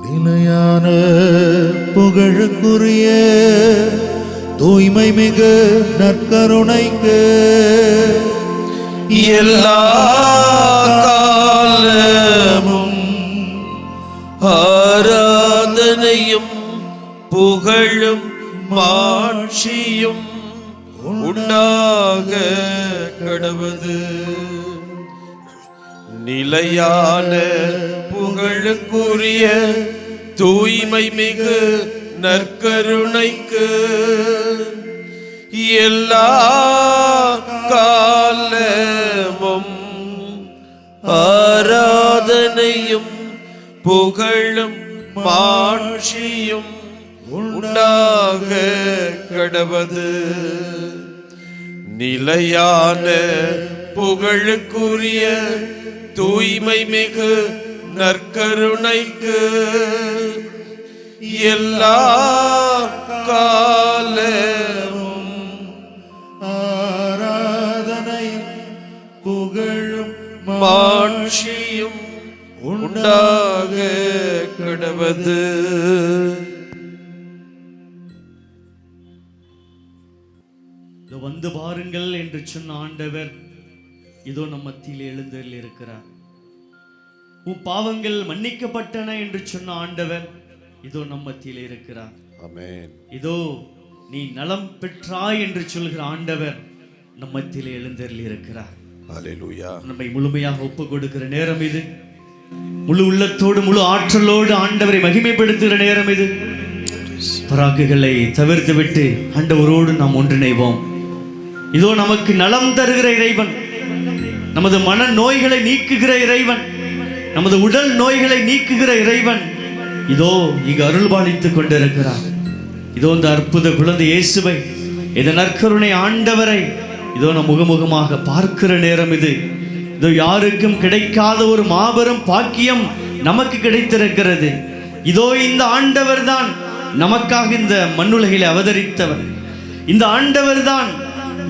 நிலையான புகழுக்குரிய தூய்மை மிகு நற்கருணைக்கு எல்லா காலமும் ஆராதனையும் புகழும் மாட்சியும் உண்டாக கடவது. நிலையான புகழுக்குரிய தூய்மை மிகு நற்கருணைக்கு எல்லா காலமும் ஆராதனையும் புகழும் மாட்சியும் உண்டாக கடவது. நிலையான புகழுக்குரிய தூய்மை மிகு நற்கருணைக்கு எல்லா காலமும் ஆராதனையும் புகழும் மாட்சியும் உண்டாக கடவது. வந்து பாருங்கள் என்று சொன்ன ஆண்டவர் இதோ நம் மத்தியில் எழுந்தருளி இருக்கிறார். உன் பாவங்கள் மன்னிக்கப்பட்டன என்று சொன்ன ஆண்டவர் இதோ நம் மத்தியில் இருக்கிறார். ஆமென். இதோ நீ நலம் பெற்றாய் என்று சொல்கிற ஆண்டவர் நம் மத்தியில் எழுந்தருளி இருக்கிறார். ஹல்லேலூயா. நம்மை முழுமையாக ஒப்பு கொடுக்கிற நேரம் இது. முழு உள்ளத்தோடு முழு ஆற்றலோடு ஆண்டவரை மகிமைப்படுத்துகிற நேரம் இது. பராக்குகளை தவிர்த்து விட்டு ஆண்டவரோடு நாம் ஒன்றிணைவோம். இதோ நமக்கு நலம் தருகிற இறைவன், நமது மன நோய்களை நீக்குகிற இறைவன், நமது உடல் நோய்களை நீக்குகிற இறைவன் இதோ இங்கு அருள்பாலித்துக் கொண்டிருக்கிறார். இதோ இந்த அற்புத குழந்தை இயேசுவை, இந்த நற்கருணை ஆண்டவரை இதோ நம் முகமுகமாக பார்க்கிற நேரம் இது. இதோ யாருக்கும் கிடைக்காத ஒரு மாபெரும் பாக்கியம் நமக்கு கிடைத்திருக்கிறது. இதோ இந்த ஆண்டவர் தான் நமக்காக இந்த மண்ணுலகில் அவதரித்தவர். இந்த ஆண்டவர் தான்,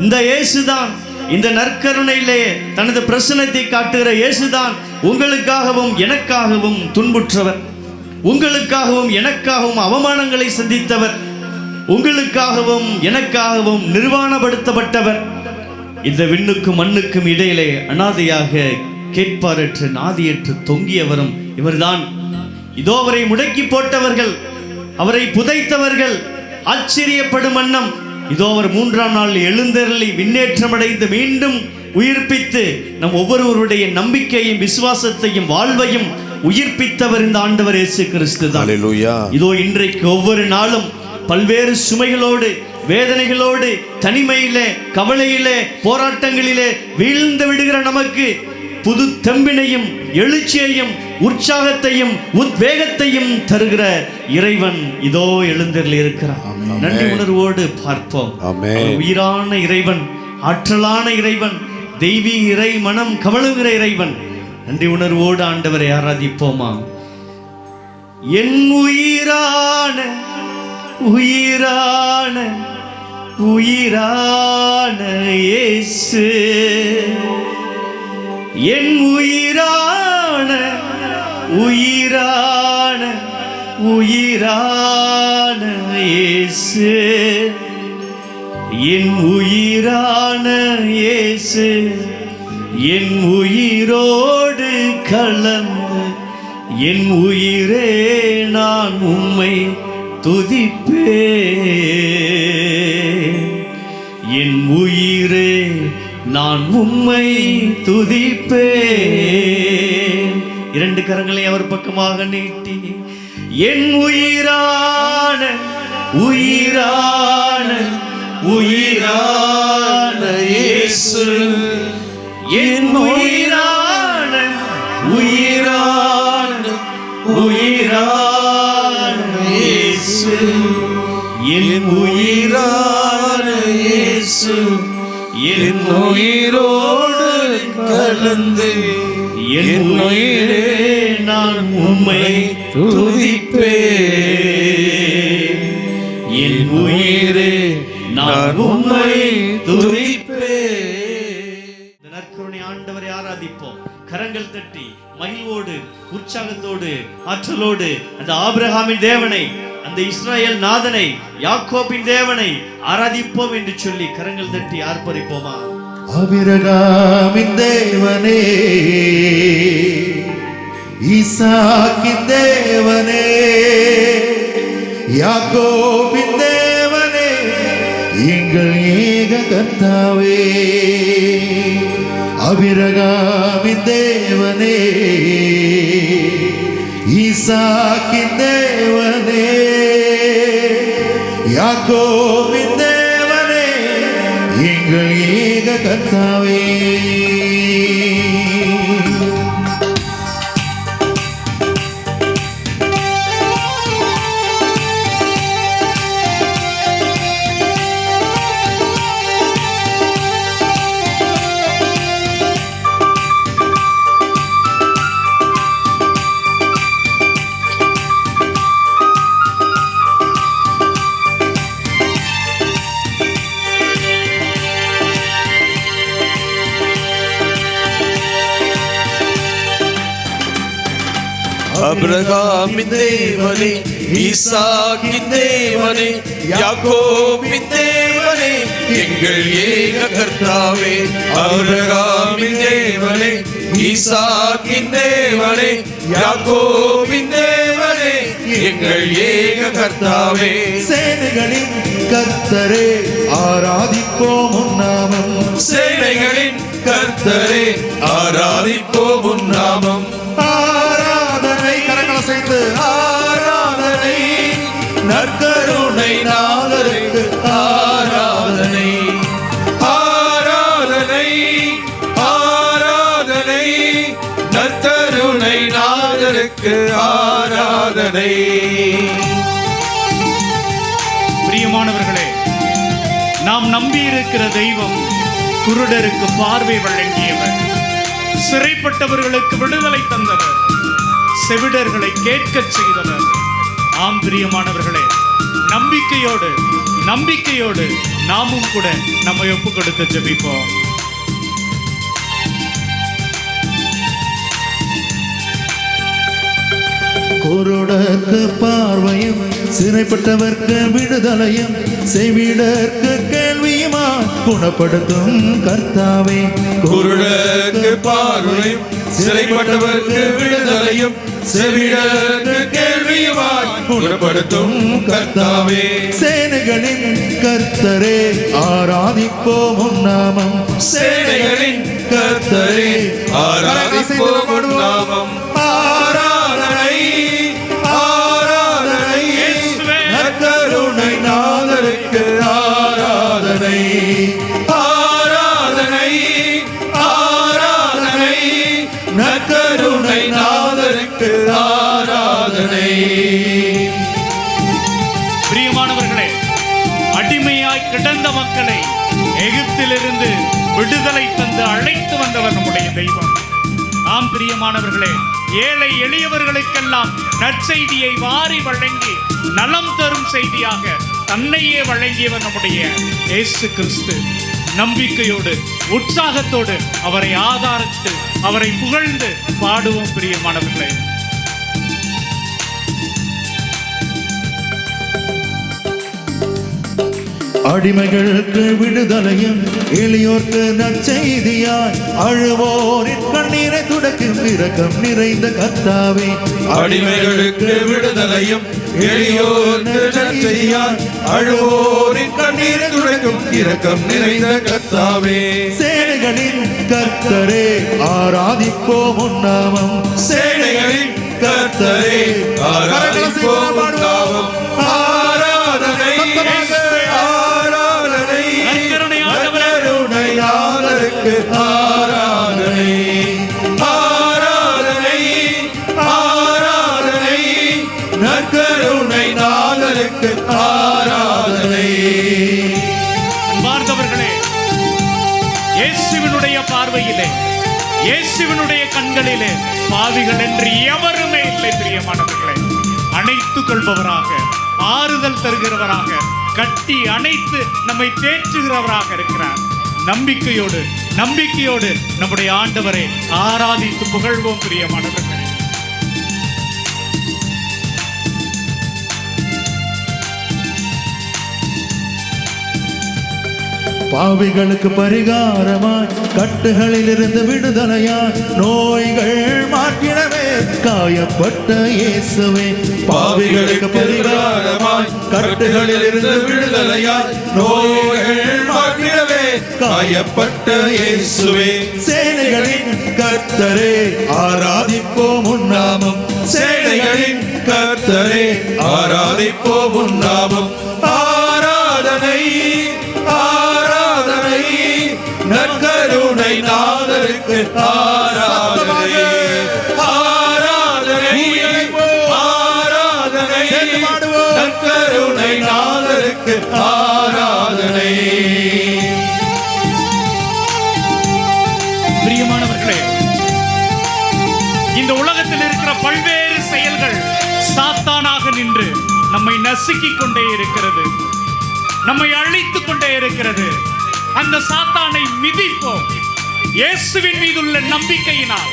இந்த இயேசுதான், இந்த நற்கருணையிலே தனது பிரசன்னத்தை காட்டுகிற இயேசுதான் உங்களுக்காகவும் எனக்காகவும் துன்புற்றவர், உங்களுக்காகவும் எனக்காகவும் அவமானங்களை சந்தித்தவர், உங்களுக்காகவும் எனக்காகவும் நிர்வாணப்படுத்தப்பட்டவர். இந்த விண்ணுக்கும் மண்ணுக்கும் இடையிலே அனாதையாக கேட்பாரற்று நாதியற்று தொங்கியவரும் இவர்தான். இதோ அவரை முடக்கி போட்டவர்கள், அவரை புதைத்தவர்கள் ஆச்சரியப்படும் வண்ணம் இதோ அவர் 3ஆம் நாள் எழுந்தருளி விண்ணேற்றமடைந்து மீண்டும் உயிர்ப்பித்து நம் ஒவ்வொருவருடைய நம்பிக்கையும் விசுவாசத்தையும் வாழ்வையும் உயிர்ப்பித்தவர் இந்த ஆண்டவர் இயேசு கிறிஸ்து தான். இதோ இன்றைக்கு ஒவ்வொரு நாளும் பல்வேறு சுமைகளோடு, வேதனைகளோடு, தனிமையிலே, கவலையிலே, போராட்டங்களிலே வீழ்ந்து விடுகிற நமக்கு புது தெம்பினையும் எழுச்சியையும் உற்சாகத்தையும் உத்வேகத்தையும் தருகிற இறைவன் இதோ எழுந்தருளி இருக்கிறார். நன்றி உணர்வோடு பார்ப்போம். உயிரான இறைவன், ஆற்றலான இறைவன், தெய்வீக இறை மனம் கவழுகிற இறைவன். நன்றி உணர்வோடு ஆண்டவரை ஆராதிப்போமா. என் உயிரான உயிரான உயிரான இயேசு, என் உயிரான உயிரான உயிரான இயேசு, என் உயிரான இயேசு, என் உயிரோடு கலந்து என் உயிரே நான் உம்மை துதிப்பேன், என் உயிரே நான் உம்மை துதிப்பேன். 2 கரங்களை அவர் பக்கமாக நீட்டி, என் உயிரான உயிரான உயிரான இயேசு, என் உயிரான உயிரான உயிரான இயேசு, என் உயிரான இயேசு, என் உயிரோடு கலந்து என் உயிரே நான் உம்மை துதிப்பேன், என் உயிரே நான் உம்மை துதிப்பேன். நற்கருணை ஆண்டவரை ஆராதிப்போம். கரங்கள் தட்டி மகிழ்வோடு உற்சாகத்தோடு ஆற்றலோடு அந்த ஆபிரகாமின் தேவனை, அந்த இஸ்ரவேல் நாதனை, யாக்கோபின் தேவனை ஆராதிப்போம் என்று சொல்லி கரங்கள் தட்டி ஆர்ப்பரிப்போமா? ஆபிரகாமின் தேவனே, ஈசாக்கின் தேவனே, யாக்கோபின் தேவனே, எங்கள் ஏக கர்த்தாவே. ஆபிரகாமின் தேவனே, ஈசாக்கின் தேவனே, யாக்கோபின் தேவனே, எங்கள் ஏக கர்த்தாவே. அபிரகாமின் தேவனே, ஈசாக்கின் தேவனே, யாக்கோபின் தேவனே, எங்கள் ஏக கர்த்தாவே. அபிரகாமின் தேவனே, ஈசாக்கின் தேவனே, யாக்கோபின் தேவனே, எங்கள் ஏக கர்த்தாவே. சேனைகளின் கர்த்தரே, ஆராதிப்போம் உம் நாமம். சேனைகளின் கர்த்தரே, ஆராதிப்போம் உம் நாமம். ஆராதனை, கரங்களை சேர்ந்து ஆராதனை, நற்கருணை நாதருக்கு ஆராதனை. ஆராதனை, ஆராதனை, நற்கருணை நாதருக்கு ஆராதனை. பிரியமானவர்களே, நாம் நம்பியிருக்கிற தெய்வம் குருடருக்கு பார்வை வழங்கியவர், சிறைப்பட்டவர்களுக்கு விடுதலை தந்தவர், செவிடர்களை கேட்கச் செய்தவர். ஆம் பிரியமானவர்களே, நம்பிக்கையோடு நாமும் கூட நம்மை ஒப்பு கொடுத்து ஜெபிப்போம். குருடர்க்கு பார்வையும், சிறைப்பட்டவர்க்கு விடுதலையும், செவிடர்க்கு கேள்வியுமா குணப்படுத்தும் கர்த்தாவே. குருடருக்கு பார்வையும், சிறைப்பட்டவர்க்கு விடுதலையும், செவிடர்க்கு கேள்வியுமாய் குணப்படுத்தும் கர்த்தாவே. சேனைகளின் கர்த்தரே, ஆராதிப்போம் உம் நாமம். சேனைகளின் கர்த்தரே, ஆராதிப்போம் உம் நாமம். ஆராதனை, ஆராதனை, நற்கருணை நாதருக்கு ஆராதனை. ஆராதனை, ஆராதனை, நற்கருணை நாதருக்கு ஆராதனை. பிரியமானவர்களே, அடிமையாய் கிடந்த மக்களை எகிப்திலிருந்து விடுதலை தந்து அழைத்து வந்தவர் நம்முடைய தெய்வம். ஆம் பிரியமானவர்களே, ஏழை எளியவர்களுக்கெல்லாம் நற்செய்தியை வாரி வழங்கி நலம் தரும் செய்தியாக தன்னையே வழங்கியவர் நம்முடைய இயேசு கிறிஸ்து. நம்பிக்கையோடு உற்சாகத்தோடு அவரை ஆதரித்து அவரை புகழ்ந்து பாடுவோம் பிரியமானவர்களே. அடிமைகளுக்கு விடுதலையும், எளியோர்க்கு நற்செய்தியாய், அழுவோரின் கண்ணீரை துடைக்கும் இரக்கம் நிறைந்த கர்த்தாவே. அடிமைகளுக்கு விடுதலையும், எளியோர்க்கு நற்செய்தியாய், அழுவோரின் கண்ணீரை துடைக்கும் இரக்கம் நிறைந்த கர்த்தாவே. சேனைகளின் கர்த்தரே, ஆராதிப்போம் உம் நாமம். சேனைகளின் கர்த்தரே, ஆராதிப்போம் உம் நாமம். ஆராதனை, ஆராதனை, நற்கருணை நாதருக்கு ஆராதனை. ஆராதனை, ஆராதனை, நற்கருணை நாதருக்கு ஆராதனை. அன்பார்ந்தவர்களே, இயேசுவினுடைய பார்வையிலே, இயேசுவினுடைய கண்களிலே பாவிகள் என்று எவருமே இல்லை பிரியமானவர்களே. அணைத்துக் கொள்பவராக, ஆறுதல் தருகிறவராக, கட்டி அணைத்து நம்மை தேற்றுகிறவராக இருக்கிறார். நம்பிக்கையோடு நம்முடைய ஆண்டவரை ஆராதித்து புகழ்வோம் பிரியமானவர்களே. பாவிகளுக்கு பரிகாரமாய் கட்டுகளில் இருந்து விடுதலையாய் நோய்கள் மாற்றிடவே காயப்பட்ட இயேசுவே. பாவிகளுக்கு பரிகாரமாய் கட்டுகளில் இருந்து விடுதலையாய் நோய்கள் மாற்றிடவே காயப்பட்ட இயேசுவே. சேனைகளின் கர்த்தரே ஆராதிப்போம் உன் நாமம். சேனைகளின் கர்த்தரே ஆராதிப்போம் உன் நாமம். ஆராதனை ஆராதனை நற்கருணை நாதருக்கு ஆராதனை ஆராதனை ஆராதனை நற்கருணை நாதருக்கு ஆராதனை. பிரியமானவர்களே, இந்த உலகத்தில் இருக்கிற பல்வேறு செயல்கள் சாத்தானாக நின்று நம்மை நசுக்கிக் கொண்டே இருக்கிறது, நம்மை அழித்துக் கொண்டே இருக்கிறது. அந்த சாத்தானை மிதிப்போம். இயேசுவின் மீதுள்ள நம்பிக்கையினால்,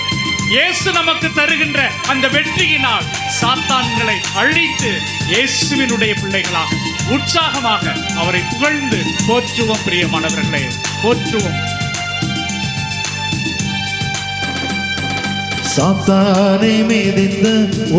இயேசு நமக்கு தருகின்ற அந்த வெற்றியினால் சாத்தான்களை அழித்து இயேசுவினுடைய பிள்ளைகளாக உற்சாகமாக அவரை புகழ்ந்து போற்றுவோம். பிரியமானவர்களே, போற்றுவோம். சாத்தானை மீதித்த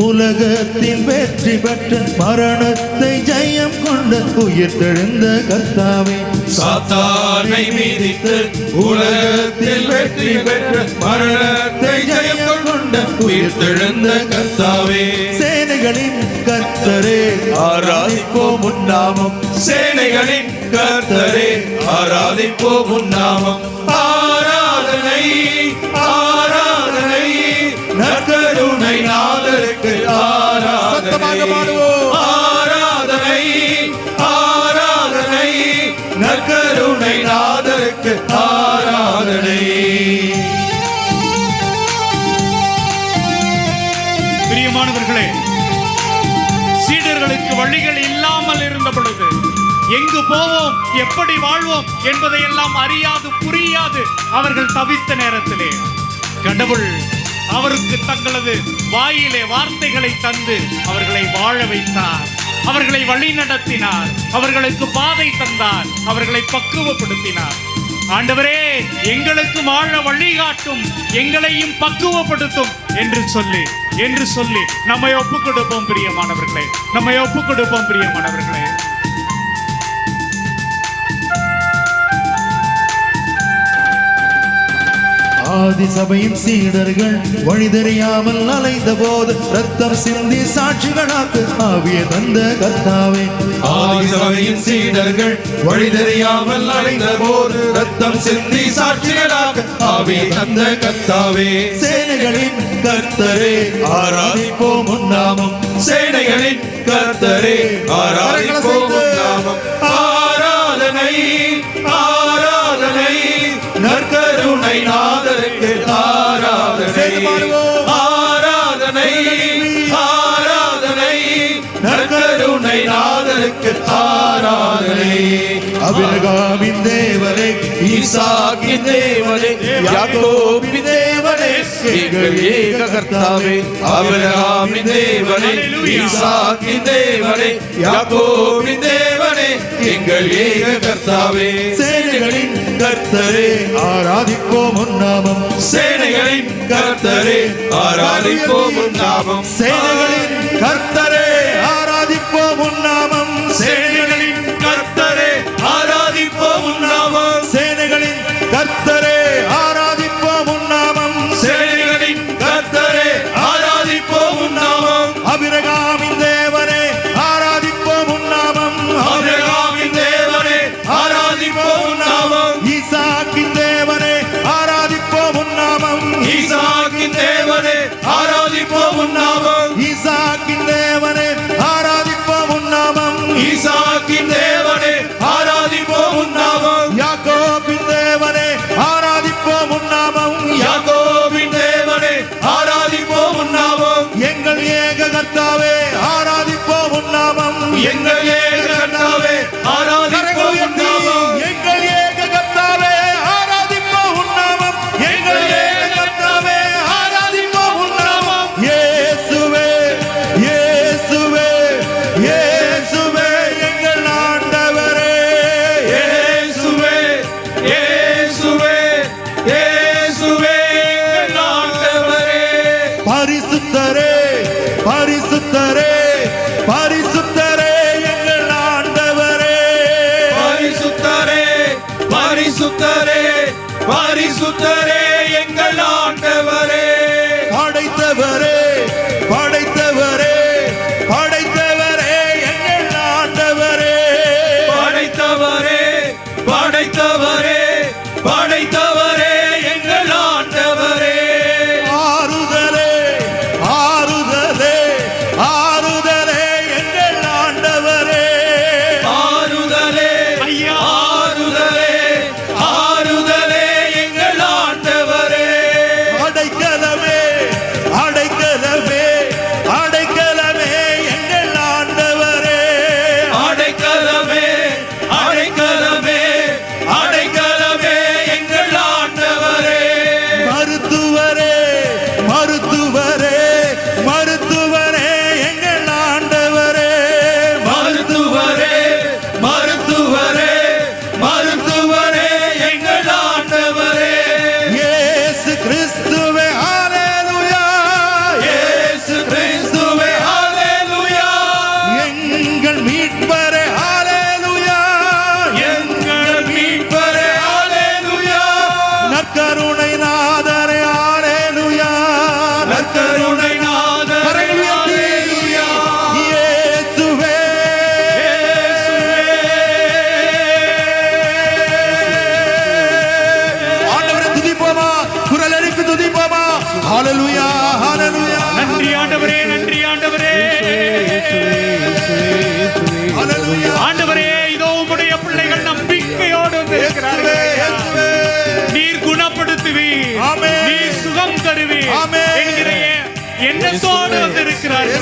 உலகத்தில் வெற்றி பெற்ற மரணத்தை ஜெயம் கொண்ட உயிர்த்தெழுந்த கர்த்தாவே. சாத்தானை மீதித்து உலகத்தில் வெற்றி பெற்ற மரணத்தை ஜெயம் கொண்ட உயிர்த்தெழுந்த கர்த்தாவே. சேனைகளின் கர்த்தரே ஆராதிப்போம் உன் நாமம். சேனைகளின் கர்த்தரே ஆராதிப்போம் உன் நாமம். ஆராதனை ஆராதனை நற்கருணை நாதருக்கு ஆராதனை ஆராதனை ஆராதனை நற்கருணை நாதருக்கு ஆராதனை. பிரியமானவர்களே, சீடர்களுக்கு வழிகள் இல்லாமல் இருந்த பொழுது எங்கு போவோம், எப்படி வாழ்வோம் என்பதையெல்லாம் அறியாது புரியாது அவர்கள் தவித்த நேரத்திலே கடவுள் அவருக்கு தங்களது வாயிலே வார்த்தைகளை தந்து அவர்களை வாழ வைத்தார், அவர்களை வழி நடத்தினார், அவர்களுக்கு பாதை தந்தார், அவர்களை பக்குவப்படுத்தினார். ஆண்டவரே, எங்களுக்கு வாழ வழிகாட்டும், எங்களையும் பக்குவப்படுத்தும் என்று சொல்லி நம்மை ஒப்புக் கொடுப்போம் பிரியமானவர்களே, நம்மை ஒப்புக் கொடுப்போம் பிரியமானவர்களே. ஆதி சபையின் சீடர்கள் வழி தெரியாமல் அலைந்த போது ரத்தம் சிந்தி சாட்சிகளாக்கு ஆவிய தந்த கர்த்தாவே. ஆதி சபையின் சீடர்கள் வழி தெரியாமல் அலைந்த போது ரத்தம் சிந்தி சாட்சிகளாக ஆவிய தந்த கர்த்தாவே. சேனைகளின் கர்த்தரே ஆராதிப்போம் உன் நாமம். சேனைகளின் கர்த்தரே ஆராதிப்போம் உன் நாமம். ஆராதனை ஆராதனை நற்கருணை நாதருக்கு ஆராதனை ஆராதனை ஆராதனை நற்கருணை நாதருக்கு ஆராதனை. ஆபிரகாமின் தேவனே, ஈசாக்கின் தேவனே, யாக்கோபின் தேவனே, எங்கள் ஏக கர்த்தாவே. ஆபிரகாமின் தேவனே, ஈசாக்கின் தேவனே, யாக்கோபின் தேவனே, எங்கள் ஏக கர்த்தாவே. சேனைகளின் கர்த்தரே ஆராதிப்போம் உன் நாமம். சேனைகளின் கர்த்தரே ஆராதிப்போம் உன் நாமம். சேனைகளின் கர்த்தரே ஆராதிப்போம் உன் நாமம். சேனைகளின் கர்த்தரே ஆராதிப்போம் உன் நாமம். சேனைகளின் கர்த்தரே ஆராதிப்போம் உன் நாமம். சேனைகளின் கர்த்தரே ஆராதிப்போம் உன் நாமம். ஆபிரகாமின் தேவனே ஆராதிப்போம் உன் நாமம். ஆபிரகாமின் தேவனே ஆராதிப்போம் உன் நாமம். ஈசாக்கின் தேவனே ஆராதிப்போம் உன் நாமம். ஈசாக்கின் தேவனே ஆராதிப்போம் உன் நாமம். ஈசாக்கின் தேவனே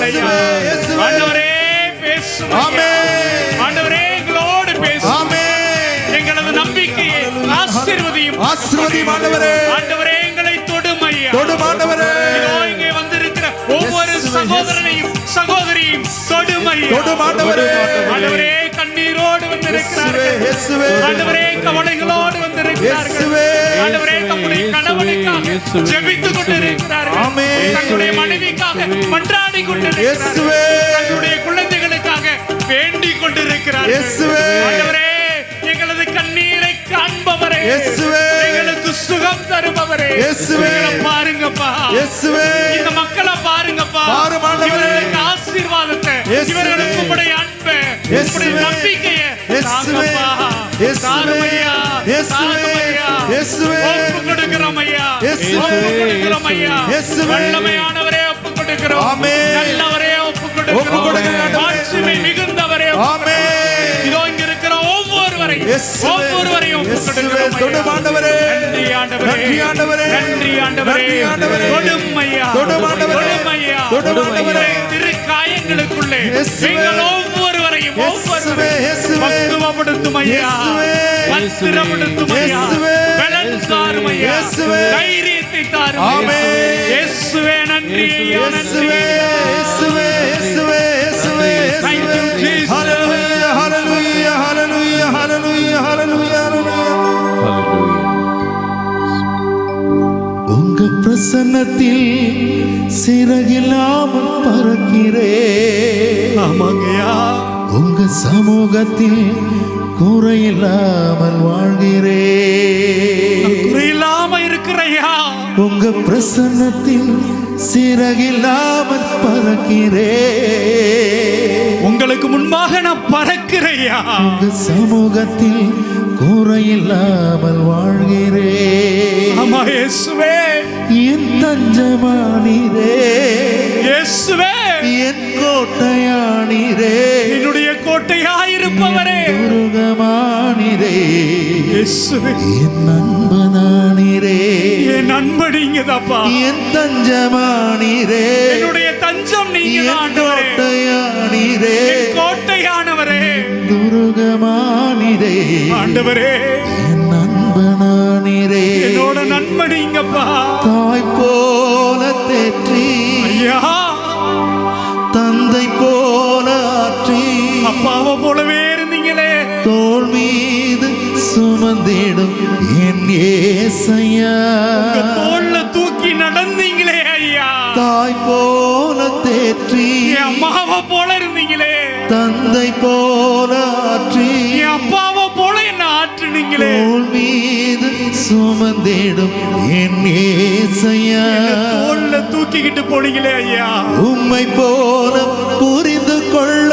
நாங்கள் ஐயா. இயேசுவே, இயேசுவே. ஆண்டவரே பேசும் ஐயா. ஆமென். ஆண்டவரே எங்களோடு பேசும். ஆமென். எங்களது நம்பிக்கையை ஆசீர்வதியும். ஆசீர்வதியும் ஆண்டவரே. ஆண்டவரே எங்களை தொடும் ஐயா. தொடும் ஆண்டவரே. இதோ இங்கே வந்திருக்கிற ஒவ்வொரு சகோதரனையும் சகோதரியும் தொடும் ஐயா. தொடும் ஆண்டவரே. ஆண்டவரே கண்ணீரோடு வந்திருக்கிறார்கள். இயேசுவே, ஆண்டவரே கவலைகளோடு வந்திருக்கிறார்கள். இயேசுவே. ஆண்டவரே தம்முடைய கணவனுக்காக ஜெபித்துக் கொண்டிருக்கிறார்கள். ஆமென். தன்னுடைய மனைவிக்காக மன்றாடி கொண்டிருக்கிறார்கள். இயேசுவே. தன்னுடைய குழந்தைகளுக்காக வேண்டிக் கொண்டிருக்கிறார்கள். இயேசுவே. ஆண்டவரே எங்களது கண்ணீரை காண்பவரே, இயேசுவே. எங்களுக்கு சுகம் தருபவரே, இயேசுவே. எங்களை பாருங்கப்பா. இயேசுவே. இந்த மக்களை பாருங்கப்பா. பாரும் ஆண்டவரே. இவர்களுக்கு ஆசீர்வாதத்தை, இயேசுவே. இவர்களுக்கு உம்முடைய அன்பை, இயேசுவே. உம்முடைய நம்பிக்கையை இயேசுவே. தாங்கப்பா. இயேசுவே. தாரும் ஐயா. இயேசுவே. தாரும் ஐயா. இயேசுவே. ஒப்பு கொடுக்கிறோம் ஐயா. இயேசுவே. ஒப்பு கொடுக்கிறோம் ஐயா. இயேசுவே. வல்லமையானவரே ஒப்பு கொடுக்கிறோம். ஆமென். நல்லவரே ஒப்பு ஒப்பு கொடுக்கிறோம் கொடுக்கிறோம். ஆண்டவரே. மாட்சிமை மிகுந்தவரே ஒப்பு ஆமென். இதோ இங்க இருக்கிற ஒவ்வொருவரையும் இயேசுவே. ஒவ்வொருவரையும் ஒப்பு இயேசுவே. கொடுக்கிறோம் தொடும் ஐயா. ஆண்டவரே. நன்றி ஆண்டவரே. நன்றி ஆண்டவரே. நன்றி ஆண்டவரே. நன்றி ஆண்டவரே. தொடும் ஐயா. தொடும் ஆண்டவரே. தொடும் ஐயா. தொடும் ஆண்டவரே. திரு காயங்களுக்குள்ளே இயேசுவே. எங்கள் ஒவ்வொருவரையும் இயேசுவே. இயேசுவே. பக்குவப்படுத்தும் ஐயா. இயேசுவே. பத்திரப்படுத்தும் ஐயா. இயேசுவே. பலன் தாரும் ஐயா. இயேசுவே. தைரியத்தை தாரும் ஐயா. ஆமென். இயேசுவே நன்றி ஐயா. நன்றி இயேசுவே. இயேசுவே. இயேசுவே. இயேசுவே. Thank you, Jesus. ஹல்லேலூயா. ஹல்லேலூயா. ஹல்லேலூயா. ஹல்லேலூயா. ஹல்லேலூயா. உங்க பிரசன்னத்தில் சிறகில்லாமல் பறக்கிறேன். ஆமாங்கய்யா. உங்க சமூகத்தில் குறையில்லாமல் வாழ்கிறேன். குறையில்லாம இருக்கிறையா. உங்க பிரசன்னத்தில் சிறகில்லாமல் பறக்கிறேன். உங்களுக்கு முன்பாக நான் பறக்கிறையா. உங்க சமூகத்தில் குறையில்லாமல் வாழ்கிறேன். ஆமா இயேசுவே. என் தஞ்சமானீரே, இயேசுவே என் கோட்டையானீரே, என்னுடைய கோட்டையாயிருப்பவரே. துருகமானீரே, இயேசுவே என் அன்பனானீரே, என் நண்பன் நீங்கதாப்பா. என் தஞ்சமானீரே, என்னுடைய தஞ்சம் நீங்க என் ஆண்டவரே. கோட்டையானீரே, என் கோட்டையானவரே. துருகமானீரே, ஆண்டவரே என் அன்பனானீரே, என்னோட நண்பன் நீங்கப்பா. தாய் போல தேற்றி, ஐயா தந்தை போல ஆற்றி, அப்பாவை போலவே இருந்தீங்களே. தோள் மீது சுமந்திடும் என் ஏசையா, உங்க தோள்ல தூக்கி நடந்தீங்களே ஐயா. தாய் போல தேற்றி, என் அம்மாவை போல இருந்தீங்களே. தந்தை போல ஆற்றி, என் அப்பாவை போல என்ன ஆற்றுனீங்களே. தோள் மீது சுமந்திடும் என் ஏசையா, தோள்ல தூக்கிக்கிட்டு போனீங்களே ஐயா. உம்மை போல புரிந்து கொள்ள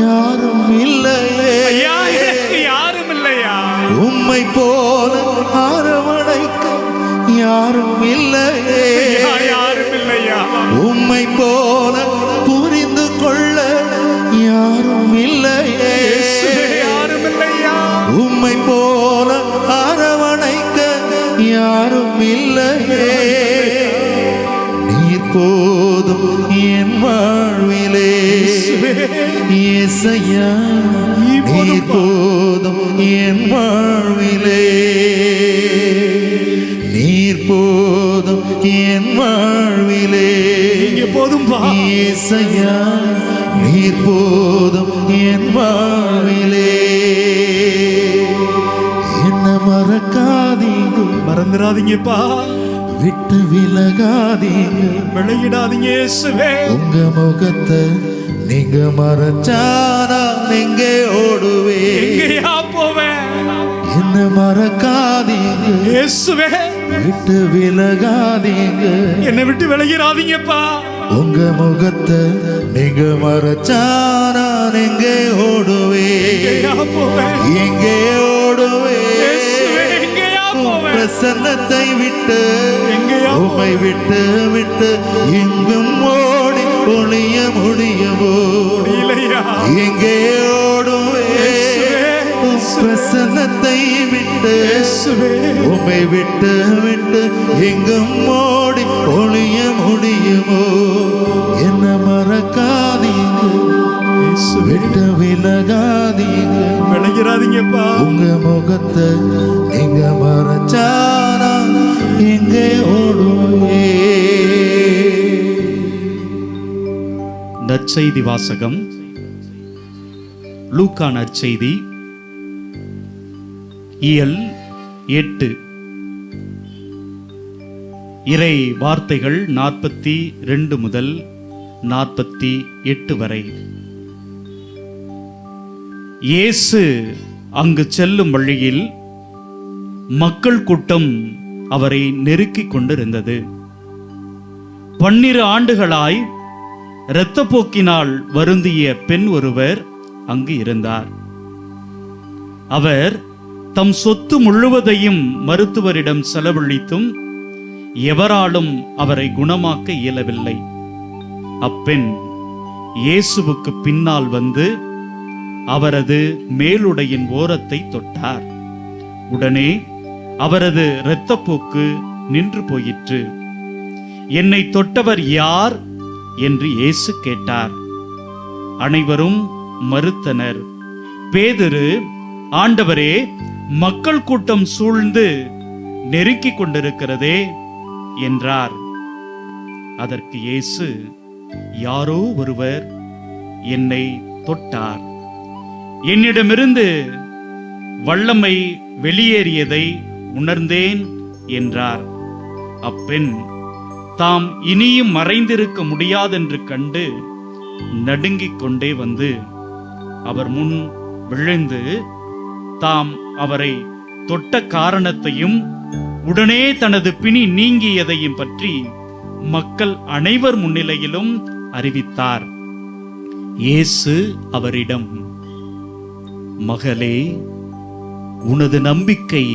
யாரும் இல்லையே. ஐயா எனக்கு யாரும் இல்லையா. உம்மை போல அரவணைக்க யாரும் இல்லையே. ஐயா, யாரும் இல்லையா. உம்மை போல புரிந்து கொள்ள யாரும் இல்லையே. இயேசுவே, யாரும் இல்லையா. உம்மை போல அரவணைக்க யாரும் இல்லையே. நீர் போதும் என் வாழ்விலே இயேசையா, நீர் போதும் என் வாழ்விலே, நீர் போதும் என் வாழ்விலே, நீங்க போதும்பா. இயேசையா, நீர் போதும் என் வாழ்விலே. என்ன மறக்காதீங்க, மறந்துடாதீங்கப்பா. விட்டு விலகாதீங்க, விளையிடாதீங்க இயேசுவே. உங்க முகத்தை நீங்க மறைச்சானா நீங்க ஓடுவே. எங்கயா போவேன். என்ன மறக்காதீங்க, இயேசுவே விட்டு விலகாதீங்க, என்னை விட்டு விளையிடாதீங்கப்பா. உங்க முகத்தை நீங்க மறைச்சானா நீங்க ஓடுவே. எங்கயா போவேன். எங்கே ஓடுவே. இயேசுவே எங்கயா போவேன். பிரசன்னத்தை விட்டு, எங்கேயா உம்மை விட்டு விட்டு எங்கும் ஓடி ஒளிய முடியுமோ. இல்லையா. எங்கே ஓடுவே. உம் பிரசன்னத்தை விட்டு, இயேசுவே உம்மை விட்டு விட்டு எங்கும் ஓடி ஒளிய முடியுமோ. என்ன மற விலகிறாதீங்கப்பா. உங்க முகத்தை நீங்க மறைச்சானா எங்கே ஓடுவே? நற்செய்தி வாசகம். லூக்கா நற்செய்தி இயல் 8. இறை வார்த்தைகள் 42 முதல் 48 வரை. இயேசு அங்கு செல்லும் வழியில் மக்கள் கூட்டம் அவரை நெருக்கிக் கொண்டிருந்தது. 12 ஆண்டுகளாய் இரத்தப்போக்கினால் வருந்திய பெண் ஒருவர் அங்கு இருந்தார். அவர் தம் சொத்து முழுவதையும் மருத்துவரிடம் செலவழித்தும் எவராலும் அவரை குணமாக்க இயலவில்லை. அப்பெண் இயேசுவுக்கு பின்னால் வந்து அவரது மேலுடையின் ஓரத்தை தொட்டார். உடனே அவரது இரத்தப்போக்கு நின்று போயிற்று. என்னை தொட்டவர் யார் என்று இயேசு கேட்டார். அனைவரும் மறுத்தனர். பேதுரு, ஆண்டவரே, மக்கள் கூட்டம் சூழ்ந்து நெருக்கிக் கொண்டிருக்கிறதே என்றார். அதற்கு இயேசு, யாரோ ஒருவர் என்னை தொட்டார். என்னிடமிருந்து வல்லமை வெளியேறியதை உணர்ந்தேன் என்றார். அப்பெண் தாம் இனியும் மறைந்திருக்க முடியாதென்று கண்டு நடுங்கிக் கொண்டே வந்து அவர் முன் விழுந்து தாம் அவரை தொட்ட காரணத்தையும் உடனே தனது பிணி நீங்கியதையும் பற்றி மக்கள் அனைவர் முன்னிலையிலும் அறிவித்தார். இயேசு அவரிடம், மகளே, உனது நம்பிக்கை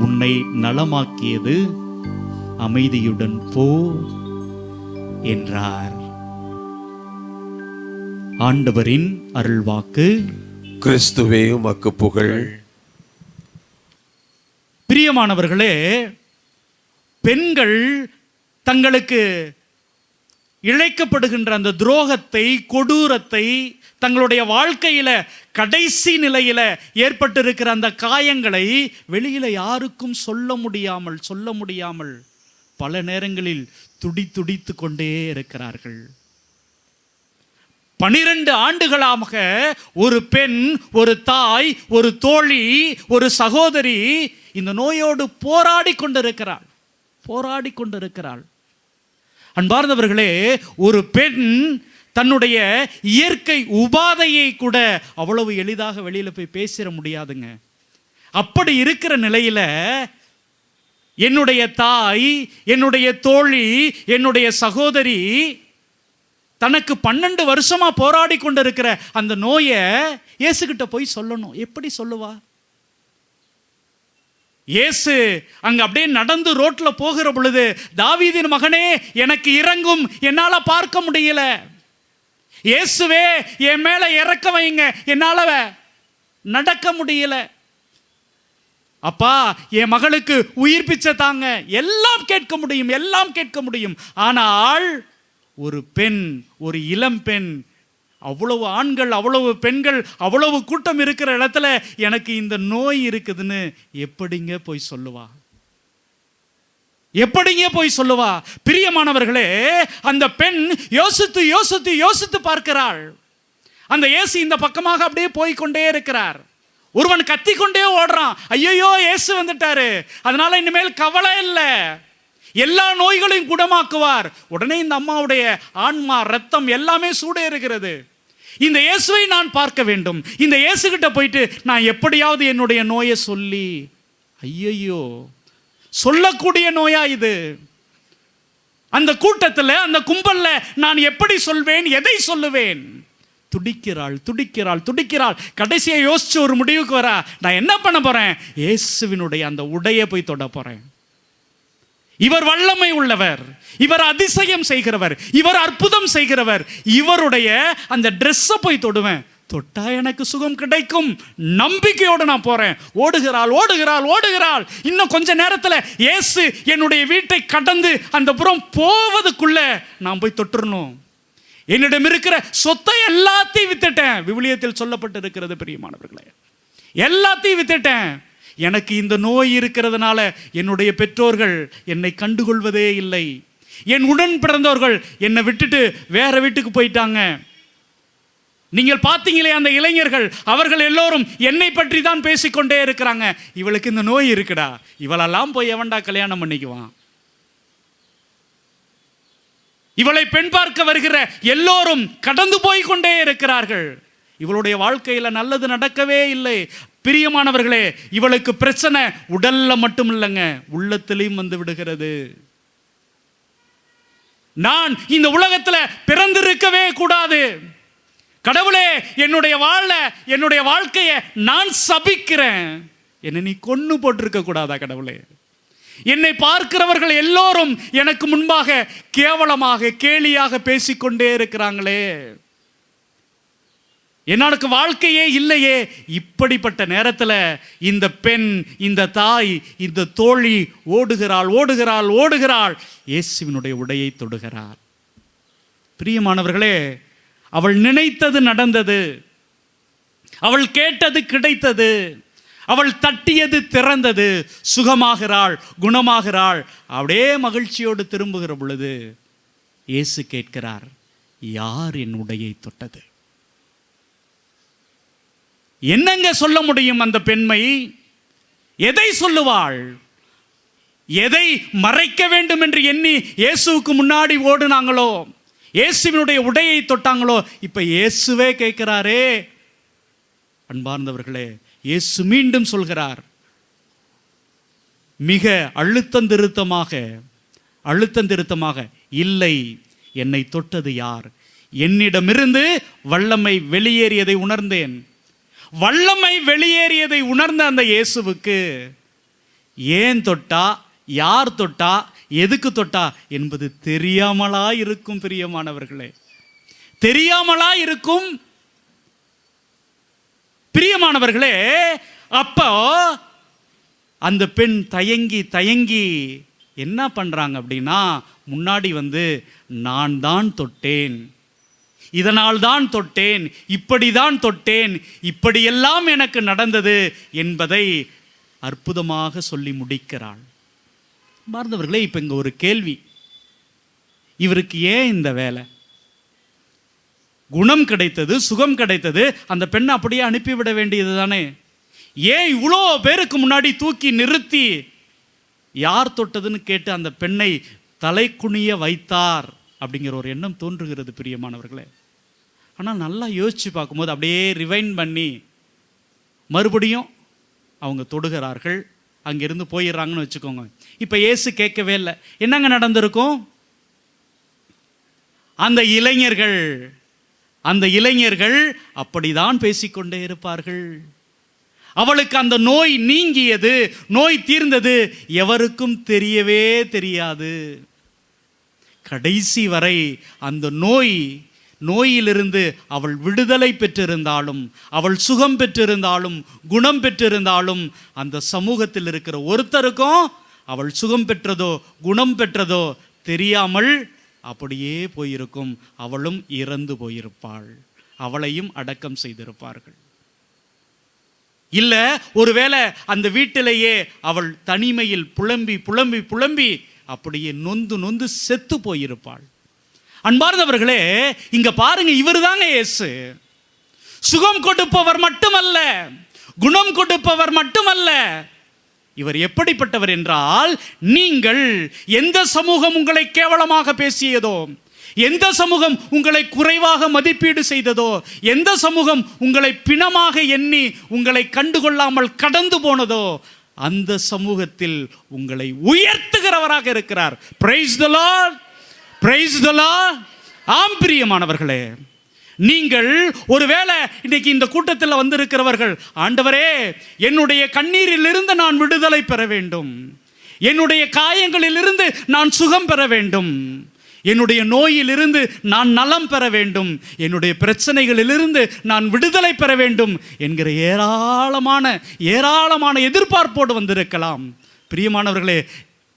உன்னை நலமாக்கியது, அமைதியுடன் போ என்றார். ஆண்டவரின் அருள்வாக்கு. கிறிஸ்துவே உமக்கு புகழ். பிரியமானவர்களே, பெண்கள் தங்களுக்கு இழைக்கப்படுகின்ற அந்த துரோகத்தை, கொடூரத்தை, தங்களுடைய வாழ்க்கையில கடைசி நிலையில ஏற்பட்டிருக்கிற அந்த காயங்களை வெளியில யாருக்கும் சொல்ல முடியாமல் பல நேரங்களில் துடித்து கொண்டே இருக்கிறார்கள். 12 ஆண்டுகளாக ஒரு பெண், ஒரு தாய், ஒரு தோழி, ஒரு சகோதரி இந்த நோயோடு போராடி கொண்டிருக்கிறாள். அன்பார்ந்தவர்களே, ஒரு பெண் தன்னுடைய இயற்கை உபாதையை கூட அவ்வளவு எளிதாக வெளியில போய் பேசிட முடியாதுங்க. அப்படி இருக்கிற நிலையில என்னுடைய தாய், என்னுடைய தோழி, என்னுடைய சகோதரி தனக்கு 12 வருஷமா போராடி கொண்டிருக்கிற அந்த நோயை இயேசுகிட்ட போய் சொல்லணும். எப்படி சொல்லுவா? இயேசு அங்க அப்படியே நடந்து ரோட்ல போகிற பொழுது, தாவீதின் மகனே, எனக்கு இரங்கும், என்னால பார்க்க முடியல. இயேசுவே, என் மேல இறக்க வைங்க, என்னால நடக்க முடியல. அப்பா, என் மகளுக்கு உயிர் பிச்சை தாங்க. எல்லாம் கேட்க முடியும். ஆனால் ஒரு பெண், ஒரு இளம் பெண், அவ்வளவு ஆண்கள், அவ்வளவு பெண்கள், அவ்வளவு கூட்டம் இருக்கிற இடத்துல எனக்கு இந்த நோய் இருக்குதுன்னு எப்படிங்க போய் சொல்லுவா? பிரியமானவர்களே, அந்த பெண் யோசித்து பார்க்கிறாள். அந்த இயேசு இந்த பக்கமாக அப்படியே போய்கொண்டே இருக்கிறார். ஒருவன் கத்திக்கொண்டே ஓடுறான், ஐயோ இயேசு வந்துட்டாரு, அதனால இனிமேல் கவலை இல்லை, எல்லா நோய்களையும் குணமாக்குவார். உடனே இந்த அம்மாவுடைய ஆன்மா, ரத்தம் எல்லாமே சூடேறுகிறது. இந்த இயேசுவை நான் பார்க்க வேண்டும். இந்த இயேசு கிட்ட போயிட்டு நான் எப்படியாவது என்னுடைய நோயை சொல்லி, ஐயோ, சொல்லக்கூடிய நோயா இது? அந்த கூட்டத்தில், அந்த கும்பல்ல நான் எப்படி சொல்வேன், எதை சொல்லுவேன்? துடிக்கிறாள். கடைசியை யோசிச்சு ஒரு முடிவுக்கு வரா, நான் என்ன பண்ண போறேன்? இயேசுவினுடைய அந்த உடையை போய் தொட போறேன். இவர் வல்லமை உள்ளவர், இவர் அதிசயம் செய்கிறவர், இவர் அற்புதம் செய்கிறவர், இவருடைய அந்த ட்ரெஸ்ஸை போய் தொடுவேன். தொட்டா எனக்கு சுகம் கிடைக்கும். நம்பிக்கையோடு நான் போறேன். ஓடுகிறாள். இன்னும் கொஞ்ச நேரத்தில் இயேசு என்னுடைய வீட்டை கடந்து அந்த புறம் போவதுக்குள்ள நான் போய் தொட்டுறணும். என்னிடம் இருக்கிற சொத்தை எல்லாத்தையும் வித்துட்டேன். விவிலியத்தில் சொல்லப்பட்டு இருக்கிறது பிரியமானவர்களே, எல்லாத்தையும் வித்துட்டேன். எனக்கு இந்த நோய் இருக்கிறதுனால என்னுடைய பெற்றோர்கள் என்னை கண்டுகொள்வதே இல்லை. என் உடன் பிறந்தவர்கள் என்னை விட்டுட்டு வேற வீட்டுக்கு போயிட்டாங்க. நீங்கள் பார்த்தீங்களே அந்த இளைஞர்கள், அவர்கள் எல்லோரும் என்னை பற்றி தான் பேசிக்கொண்டே இருக்கிறாங்க. இவளுக்கு இந்த நோய் இருக்குடா, இவளெல்லாம் போய் எவன்டா கல்யாணம் பண்ணிக்குவான்? இவளை பெண் பார்க்க வருகிற எல்லோரும் கடந்து போய் கொண்டே இருக்கிறார்கள். இவளுடைய வாழ்க்கையில நல்லது நடக்கவே இல்லை. பிரியமானவர்களே, இவளுக்கு பிரச்சனை உடல்ல மட்டும் இல்லைங்க, உள்ளத்திலையும் வந்து விடுகிறது. நான் இந்த உலகத்துல பிறந்திருக்கவே கூடாது. கடவுளே, என்னுடைய வாழ்க்கையை நான் சபிக்கிறேன். என்னை நீ கொன்னு போட்டிருக்க கூடாதா கடவுளே? என்னை பார்க்கிறவர்கள் எல்லோரும் எனக்கு முன்பாக கேவலமாக கேலியாக பேசிக்கொண்டே இருக்கிறாங்களே, எனக்கு வாழ்க்கையே இல்லையே. இப்படிப்பட்ட நேரத்தில் இந்த பெண், இந்த தாய், இந்த தோழி ஓடுகிறாள். இயேசுவினுடைய உடையை தொடுகிறார். பிரியமானவர்களே, அவள் நினைத்தது நடந்தது, அவள் கேட்டது கிடைத்தது, அவள் தட்டியது திறந்தது, சுகமாகிறாள், குணமாகிறாள். அப்படியே மகிழ்ச்சியோடு திரும்புகிற பொழுது இயேசு கேட்கிறார், யார் என் உடையை தொட்டது? என்னங்க சொல்ல முடியும் அந்த பெண்மை? எதை சொல்லுவாள்? எதை மறைக்க வேண்டும் என்று எண்ணி இயேசுவுக்கு முன்னாடி ஓடுனாங்களோ, இயேசுவினுடைய உடையை தொட்டாங்களோ, இப்ப இயேசுவே கேட்கிறாரே. அன்பார்ந்தவர்களே, இயேசு மீண்டும் சொல்கிறார், மிக அழுத்தம் திருத்தமாக, இல்லை, என்னை தொட்டது யார்? என்னிடமிருந்து வல்லமை வெளியேறியதை உணர்ந்தேன். வல்லமை வெளியேறியதை உணர்ந்த அந்த இயேசுவுக்கு ஏன் தொட்டா, யார் தொட்டா, எதுக்கு தொட்டா என்பது தெரியாமலா இருக்கும். பிரியமானவர்களே, தெரியாமலா இருக்கும். பிரியமானவர்களே, அப்போ அந்த பெண் தயங்கி என்ன பண்றாங்க அப்படின்னா, முன்னாடி வந்து நான் தான் தொட்டேன், இதனால் தான் தொட்டேன், இப்படிதான் தொட்டேன், இப்படியெல்லாம் எனக்கு நடந்தது என்பதை அற்புதமாக சொல்லி முடிக்கிறாள். பார்ந்தவர்களே, இப்ப இங்க ஒரு கேள்வி, இவருக்கு ஏன் இந்த வேலை? குணம் கிடைத்தது, சுகம் கிடைத்தது, அந்த பெண்ணை அப்படியே அனுப்பிவிட வேண்டியது தானே? ஏன் இவ்வளோ பேருக்கு முன்னாடி தூக்கி நிறுத்தி யார் தொட்டதுன்னு கேட்டு அந்த பெண்ணை தலை குனிய வைத்தார் அப்படிங்கிற ஒரு எண்ணம் தோன்றுகிறது பிரியமானவர்களே. ஆனால் நல்லா யோசிச்சு பார்க்கும்போது, அப்படியே ரிவைண்ட் பண்ணி மறுபடியும் அவங்க தொடுகிறார்கள், அங்கிருந்து போயிடுறாங்கன்னு வச்சுக்கோங்க. இப்போ இயேசு கேட்கவே இல்லை. என்னங்க நடந்திருக்கும்? அந்த இளைஞர்கள் அப்படிதான் பேசிக்கொண்டே இருப்பார்கள். அவளுக்கு அந்த நோய் நீங்கியது, நோய் தீர்ந்தது, எவருக்கும் தெரியவே தெரியாது. கடைசி வரை அந்த நோயிலிருந்து அவள் விடுதலை பெற்றிருந்தாலும், அவள் சுகம் பெற்றிருந்தாலும், குணம் பெற்றிருந்தாலும், அந்த சமூகத்தில் இருக்கிற ஒருத்தருக்கும் அவள் சுகம் பெற்றதோ குணம் பெற்றதோ தெரியாமல் அப்படியே போயிருக்கும். அவளும் இறந்து போயிருப்பாள், அவளையும் அடக்கம் செய்திருப்பார்கள். இல்ல, ஒருவேளை அந்த வீட்டிலேயே அவள் தனிமையில் புலம்பி அப்படியே நொந்து செத்து போயிருப்பாள். அன்பார்ந்தவர்களே, இங்க பாருங்க, இவர் தாங்க இயேசு. சுகம் கொடுப்பவர் மட்டுமல்ல, குணம் கொடுப்பவர் மட்டுமல்ல. இவர் எப்படிப்பட்டவர் என்றால், நீங்கள் எந்த சமூகம் உங்களை கேவலமாக பேசியதோ, எந்த சமூகம் உங்களை குறைவாக மதிப்பீடு செய்ததோ, எந்த சமூகம் உங்களை பிணமாக எண்ணி உங்களை கண்டுகொள்ளாமல் கடந்து போனதோ, அந்த சமூகத்தில் உங்களை உயர்த்துகிறவராக இருக்கிறார். Praise the Lord, praise the Lord. ஆம் பிரியமானவர்களே, நீங்கள் ஒருவேளை இன்னைக்கு இந்த கூட்டத்தில் வந்திருக்கிறவர்கள், ஆண்டவரே, என்னுடைய கண்ணீரிலிருந்து நான் விடுதலை பெற வேண்டும், என்னுடைய காயங்களிலிருந்து நான் சுகம் பெற வேண்டும், என்னுடைய நோயிலிருந்து நான் நலம் பெற வேண்டும், என்னுடைய பிரச்சனைகளிலிருந்து நான் விடுதலை பெற வேண்டும் என்கிற ஏராளமான எதிர்பார்ப்போடு வந்திருக்கலாம். பிரியமானவர்களே,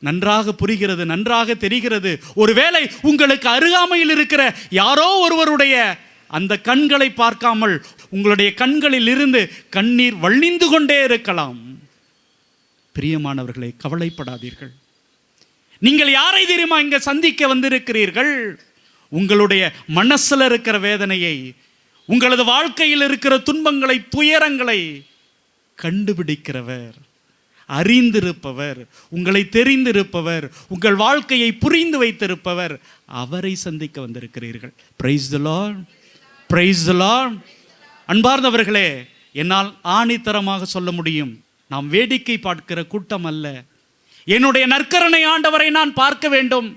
நன்றாக புரிகிறது, நன்றாக தெரிகிறது. ஒருவேளை உங்களுக்கு அருகாமையில் இருக்கிற யாரோ ஒருவருடைய அந்த கண்களை பார்க்காமல் உங்களுடைய கண்களில் இருந்து கண்ணீர் வழிந்து கொண்டே இருக்கலாம். பிரியமானவர்களே, கவலைப்படாதீர்கள். நீங்கள் யாரை தெரியுமா இங்க சந்திக்க வந்திருக்கிறீர்கள்? உங்களுடைய மனசுல இருக்கிற வேதனையை, உங்களது வாழ்க்கையில் இருக்கிற துன்பங்களை, துயரங்களை கண்டுபிடிக்கிறவர், அறிந்திருப்பவர், உங்களை தெரிந்திருப்பவர், உங்கள் வாழ்க்கையை புரிந்து வைத்திருப்பவர், அவரை சந்திக்க வந்திருக்கிறீர்கள். Praise the Lord, praise the Lord. அன்பார்ந்தவர்களே, என்னால் ஆணித்தரமாக சொல்ல முடியும், நாம் வேடிக்கை பார்க்கிற கூட்டம் அல்ல. என்னுடைய நற்கருணை ஆண்டவரை நான் பார்க்க வேண்டும்,